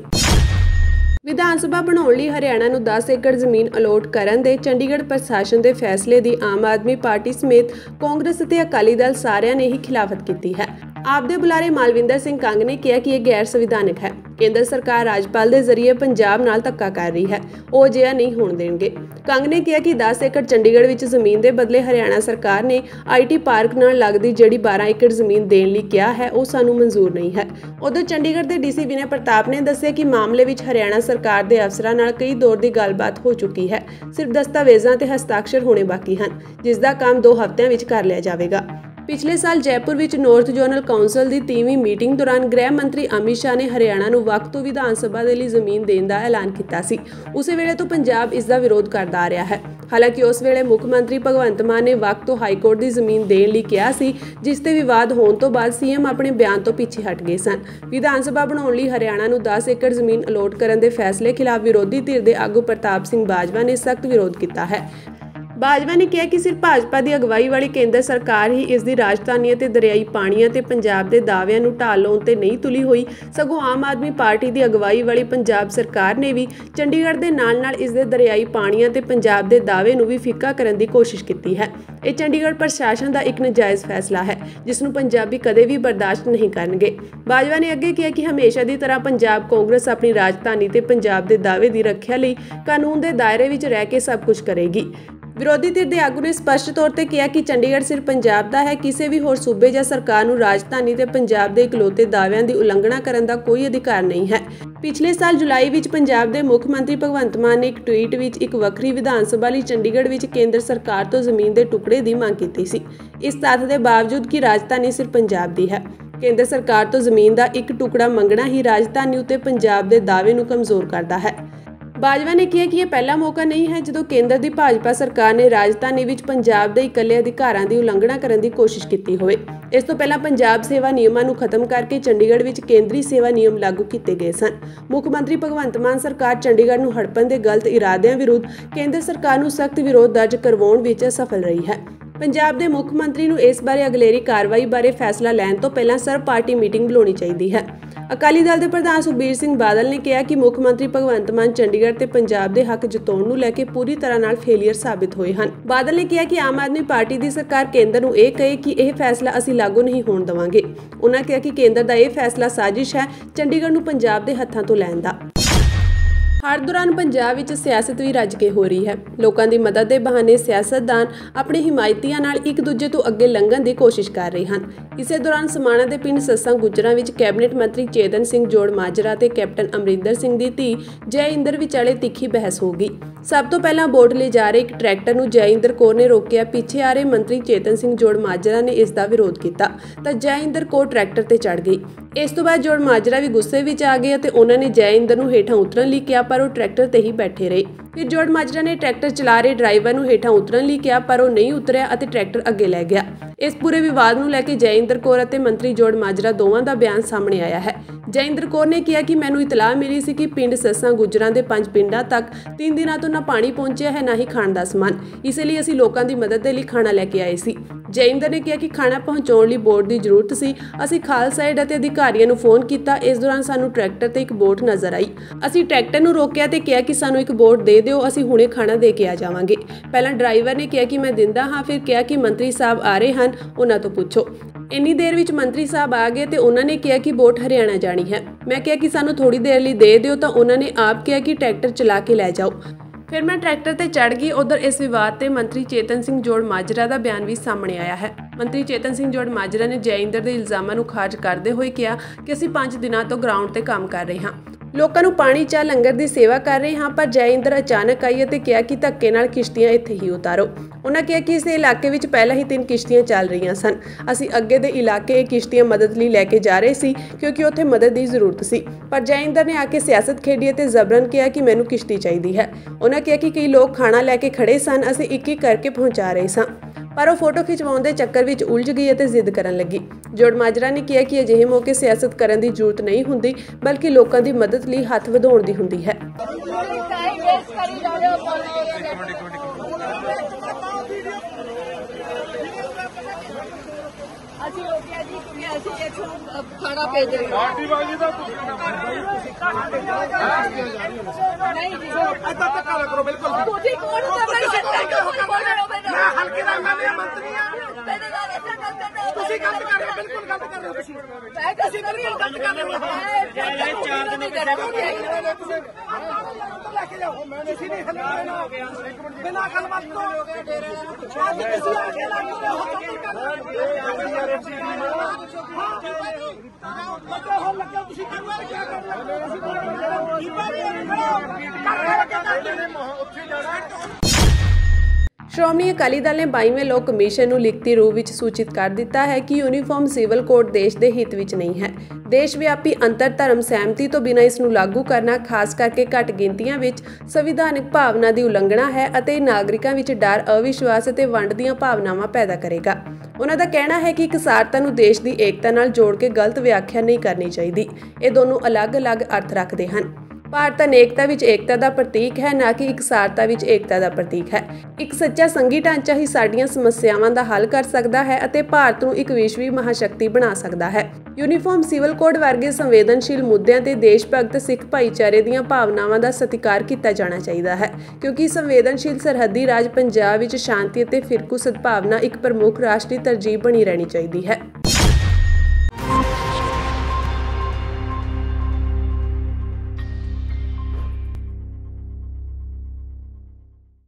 Speaker 1: ਵਿਧਾਨ ਸਭਾ ਬਣਾਉਣ ਲਈ ਹਰਿਆਣਾ ਨੂੰ 10 ਏਕੜ ਜ਼ਮੀਨ ਅਲੋਟ ਕਰਨ ਦੇ ਚੰਡੀਗੜ੍ਹ ਪ੍ਰਸ਼ਾਸਨ ਦੇ ਫੈਸਲੇ ਦੀ ਆਮ ਆਦਮੀ ਪਾਰਟੀ ਸਮੇਤ ਕਾਂਗਰਸ ਅਤੇ ਅਕਾਲੀ ਦਲ ਸਾਰਿਆਂ ਨੇ ਹੀ ਖਿਲਾਫਤ ਕੀਤੀ ਹੈ। आप दे बुलारे मालविंदर सिंह कंग ने कहा कि यह गैर संविधानिक है। केंद्र सरकार राज्यपाल के जरिए पंजाब नाल धक्का कर रही है, वो अजिहा नहीं होण देणगे। कंग ने कहा कि 10 एकड़ चंडीगढ़ विच जमीन के बदले हरियाणा सरकार ने IT पार्क नाल लगदी जिहड़ी 12 एकड़ जमीन देण लई कहा है, वो सानू मंजूर नहीं है। उधर चंडीगढ़ के DC विनय प्रताप ने दस्सिया कि मामले विच हरियाणा सरकार के अफसरां नाल कई दौर की गलबात हो चुकी है, सिर्फ दस्तावेज़ां ते हस्ताक्षर होने बाकी हैं, जिसका काम 2 हफ्तिਆਂ विच कर लिया जाएगा। पिछले साल जयपुर विच नॉर्थ जोनल काउंसल की 3वीं मीटिंग दौरान गृह मंत्री अमित शाह ने हरियाणा नूं वक्फ तो विधान सभा के लिए जमीन देने का ऐलान किया सी। उस वेले तो पंजाब इसका विरोध करता आ रहा है। हालांकि उस वेले मुख मंत्री भगवंत मान ने वक्फ तो हाईकोर्ट की जमीन देने लई कहा सी, जिसते विवाद होने तो बाद CM अपने बयान तो पीछे हट गए सन। विधान सभा बनाउण लई हरियाणा नूं 10 एकड़ जमीन अलॉट करन दे फैसले खिलाफ विरोधी धिर दे आगू प्रताप सिंह बाजवा ने सख्त विरोध किया है। बाजवा ने कहा कि सिर्फ भाजपा की अगवाई वाली केंद्र सरकार ही इसकी राजधानी ते दरियाई पानियां ते पंजाब के दावियां नूं ढाल लाउण ते नहीं तुली हुई, सगों आम आदमी पार्टी की अगवाई वाली पंजाब सरकार ने भी चंडीगढ़ के नाल-नाल इसके दरियाई पानियां ते पंजाब के दावे नूं भी फिक्का करन दी कोशिश की है। यह चंडीगढ़ प्रशासन का एक नाजायज़ फैसला है, जिसनूं पंजाबी कदे भी बर्दाश्त नहीं करनगे। बाजवा ने अगे कहा कि हमेशा की तरह पंजाब कांग्रेस अपनी राजधानी ते पंजाब के दावे की रखिया लई कानून के दायरे विच रह के सब कुछ करेगी। विरोधी धिर दे आगू ने स्पष्ट तौर पर कहा कि चंडीगढ़ सिर्फ पंजाब का है, किसी भी होर सूबे या सरकार नूं राजधानी ते पंजाब के इकलौते दावियां की उलंघना करने का कोई अधिकार नहीं है। पिछले साल जुलाई विच पंजाब के मुख मंत्री भगवंत मान ने एक ट्वीट विच एक वक्री विधान सभा लई चंडीगढ़ विच केंद्र सरकार तो जमीन के टुकड़े की मांग की सी, इस तथ्य के बावजूद कि राजधानी सिर्फ पंजाब की है। केंद्र सरकार तो जमीन का एक टुकड़ा मंगना ही राजधानी उत्ते पंजाब के दावे नूं कमजोर करता है। बाजवा ने कहा कि यह पहला मौका नहीं है जो केंद्र की भाजपा सरकार ने राजधानी विच पंजाब के इकल्ले अधिकारां की उलंघना करने की कोशिश की होवे। इस तो पहला पंजाब सेवा नियमां नूं खत्म करके चंडीगढ़ विच केंद्रीय सेवा नियम लागू किए गए सन। मुख मंत्री भगवंत मान सरकार चंडीगढ़ नूं हड़पण के गलत इरादिਆਂ विरुद्ध केंद्र सरकार नूं सख्त विरोध दर्ज करवाउण विच असफल रही है। पंजाब के मुख मंत्री नूं इस बारे अगलेरी कार्रवाई बारे फैसला लैण तो पहला सर्व पार्टी मीटिंग बुलाउणी चाहिदी है। अकाली दल के प्रधान सुखबीर सिंह बादल ने कहा कि मुख मंत्री भगवंत मान चंडीगढ़ ते पंजाब के हक जताउण नूं लैके पूरी तरह नाल फेलियर साबित होए हन। बादल ने कहा कि आम आदमी पार्टी की सरकार केंद्र नूं यह कहे कि यह फैसला असीं लागू नहीं होण देवांगे। उन्होंने कहा कि केंद्र का यह फैसला साजिश है चंडीगढ़ नूं पंजाब के हत्थां तो लैण दा। हर दौरान पंजाब विच सियासत भी रज के हो रही है। लोगों की मदद के बहाने सियासतदान अपने हिमायतियों नाल एक दूजे तो अगे लंघण की कोशिश कर रहे हैं। इसे दौरान समाणा के पिंड सस्सां गुजरां विच कैबिनेट मंत्री चेतन सिंह जोड़ माजरा ते कैप्टन अमरिंदर सिंह की धी जय इंदर विचाले तिखी बहस हो गई। सब तो पहला वोट ले जा रहे एक ट्रैक्टर नूं जय इंदर कौर ने रोकिया। पीछे आ रहे मंत्री चेतन सिंह जोड़ माजरा ने इसका विरोध किया तो जय इंदर कौर ट्रैक्टर ते चढ़ गई। इस तो बाद जोड़ माजरा भी गुस्से विच आ गए और उन्होंने जय इंदर नूं हेठां उतरन लई कहा, पर वो ट्रैक्टर ते ही बैठे रहे। फिर जोड़ माजरा ने ट्रैक्टर चला रहे ड्राइवर नूं हेठां उतरन लई कहा, पर वो नहीं उतरिया और ट्रैक्टर अगे लै गया। इस पूरे विवाद नूं लैके जय इंदर कौर और मंत्री जोड़ माजरा दोवां दा बयान सामने आया है। जय इंदर कौर ने कहा कि मैनूं इतलाह मिली सी कि पिंड सस्सां गुजरां दे 5 पिंडां तक 3 दिनों तो ना पानी पहुंचिया है ना ही खाण दा समान, इसलिए असीं लोकां दी मदद दे लई खाना लैके आए सी। जय इंदर ने कहा कि खाना पहुंचाउण लई बोट की जरूरत सी। असीं खालसा एड अते अधिकारियों नूं फोन किया। इस दौरान सानूं ट्रैक्टर ते एक बोट नज़र आई। असीं ट्रैक्टर नूं रोकिया ते कहा कि सानूं एक बोट दे दिओ, असीं हुणे खाना दे के आ जावांगे। पहला ड्राइवर ने कहा कि मैं दिंदा हाँ, फिर कहा कि मंत्री साहब आ रहे हैं, उन्हां तो पुछो। इन्नी देर विच मंत्री साहब आ गए तो उन्होंने कहा कि बोट हरियाणा जानी है। मैं कहा कि सानूं थोड़ी देर लई दे दिओ, तो उन्होंने आप कहा कि ट्रैक्टर चला के लै जाओ। फिर मैं ट्रैक्टर ते चढ़ गई। उधर इस विवाद से मंत्री चेतन सिंह जोड़ माजरा का बयान भी सामने आया है। मंत्री चेतन सिंह जोड़ माजरा ने जय इंदर के इल्जामों को खारिज करते हुए कहा कि असीं 5 दिनों तो ग्राउंड ते काम कर रहे हाँ, लोगों को पानी चाह लंगर की सेवा कर रहे हाँ, पर जय इंदर अचानक आई और कहा कि धक्के नाल किश्तियां इत्थे ही उतारो। उन्होंने कहा कि इस इलाके में पहला ही 3 किश्तियां चल रही सन। असीं अगे दे इलाके ये किश्तियां मदद लई लैके जा रहे सी क्योंकि उत्थे मदद की जरूरत सी, पर जय इंदर ने आके सियासत खेडी ते जबरन कहा कि मैनूं किश्ती चाहिए है। उन्होंने कहा कि कई लोग खाना लैके खड़े सन, असीं एक करके पहुँचा रहे सां, पर वो फोटो खिचवाउण दे चक्कर विच उलझ गई और जिद करन लगी। जोड़ माजरा ने कहा कि अजिहे मौके सियासत करन दी जरूरत नहीं हुंदी, बल्कि लोगों की मदद लई हथ वधाउण दी हुंदी है।
Speaker 6: खाना पे दे बिल्कुल ਬਿਲਕੁਲ ਗਲਤ ਕਰ ਰਹੇ ਹੋ ਤੁਸੀਂ ਬਿਲਕੁਲ ਗਲਤ ਕਰ ਰਹੇ ਹੋ 4 ਦਿਨ ਲੈ ਕੇ ਜਾਓ ਤੁਸੀਂ ਨਹੀਂ ਹੱਲਣਾ ਬਿਨਾਂ ਗੱਲਬਾਤ ਤੋਂ ਅੱਜ ਤੁਸੀਂ ਆ ਕੇ ਲੱਗ ਰਹੇ ਹੋ ਲੱਗਾ ਤੁਸੀਂ ਕਿਵੇਂ ਕੀ ਕਰ ਰਹੇ ਹੋ
Speaker 1: ਸ਼੍ਰੋਮਣੀ ਅਕਾਲੀ ਦਲ ਨੇ 22ਵੇਂ ਲੋਕ ਕਮਿਸ਼ਨ ਨੂੰ ਲਿਖਤੀ ਰੂਪ ਵਿੱਚ ਸੂਚਿਤ ਕਰ ਦਿੱਤਾ ਹੈ ਕਿ ਯੂਨੀਫਾਰਮ ਸਿਵਲ ਕੋਡ ਦੇਸ਼ ਦੇ ਹਿੱਤ ਵਿੱਚ ਨਹੀਂ ਹੈ। ਦੇਸ਼ ਵਿਆਪੀ ਅੰਤਰ ਧਰਮ ਸਹਿਮਤੀ ਤੋਂ ਬਿਨਾਂ ਇਸ ਨੂੰ ਲਾਗੂ ਕਰਨਾ ਖਾਸ ਕਰਕੇ ਘੱਟ ਗਿਣਤੀਆਂ ਵਿੱਚ ਸੰਵਿਧਾਨਕ ਭਾਵਨਾ ਦੀ ਉਲੰਘਣਾ ਹੈ ਅਤੇ ਨਾਗਰਿਕਾਂ ਵਿੱਚ ਡਰ, ਅਵਿਸ਼ਵਾਸ ਅਤੇ ਵੰਡ ਦੀਆਂ ਭਾਵਨਾਵਾਂ ਪੈਦਾ ਕਰੇਗਾ। ਉਹਨਾਂ ਦਾ ਕਹਿਣਾ ਹੈ ਕਿ ਇਕਸਾਰਤਾ ਨੂੰ ਦੇਸ਼ ਦੀ ਏਕਤਾ ਨਾਲ ਜੋੜ ਕੇ ਗਲਤ ਵਿਆਖਿਆ ਨਹੀਂ ਕਰਨੀ ਚਾਹੀਦੀ। ਇਹ ਦੋਨੋਂ ਅਲੱਗ-ਅਲੱਗ ਅਰਥ ਰੱਖਦੇ ਹਨ। ਭਾਰਤ ਅਨੇਕਤਾ ਵਿੱਚ ਏਕਤਾ ਦਾ ਪ੍ਰਤੀਕ ਹੈ, ਨਾ ਕਿ ਇਕਸਾਰਤਾ ਵਿੱਚ ਏਕਤਾ ਦਾ ਪ੍ਰਤੀਕ ਹੈ। ਇੱਕ ਸੱਚਾ ਸੰਘੀ ਢਾਂਚਾ ਹੀ ਸਾਡੀਆਂ ਸਮੱਸਿਆਵਾਂ ਦਾ ਹੱਲ ਕਰ ਸਕਦਾ ਹੈ ਅਤੇ ਭਾਰਤ ਨੂੰ ਇੱਕ ਵਿਸ਼ਵੀ ਮਹਾਸ਼ਕਤੀ ਬਣਾ ਸਕਦਾ ਹੈ। ਯੂਨੀਫਾਰਮ ਸਿਵਲ ਕੋਡ ਵਰਗੇ ਸੰਵੇਦਨਸ਼ੀਲ ਮੁੱਦਿਆਂ ਤੇ ਦੇਸ਼ ਭਗਤ ਸਿੱਖ ਭਾਈਚਾਰੇ ਦੀਆਂ ਭਾਵਨਾਵਾਂ ਦਾ ਸਤਿਕਾਰ ਕੀਤਾ ਜਾਣਾ ਚਾਹੀਦਾ ਹੈ, ਕਿਉਂਕਿ ਸੰਵੇਦਨਸ਼ੀਲ ਸਰਹੱਦੀ ਰਾਜ ਪੰਜਾਬ ਵਿੱਚ ਸ਼ਾਂਤੀ ਅਤੇ ਫਿਰਕੂ ਸਦਭਾਵਨਾ ਇੱਕ ਪ੍ਰਮੁੱਖ ਰਾਸ਼ਟਰੀ ਤਰਜੀਹ ਬਣੀ ਰਹਿਣੀ ਚਾਹੀਦੀ ਹੈ।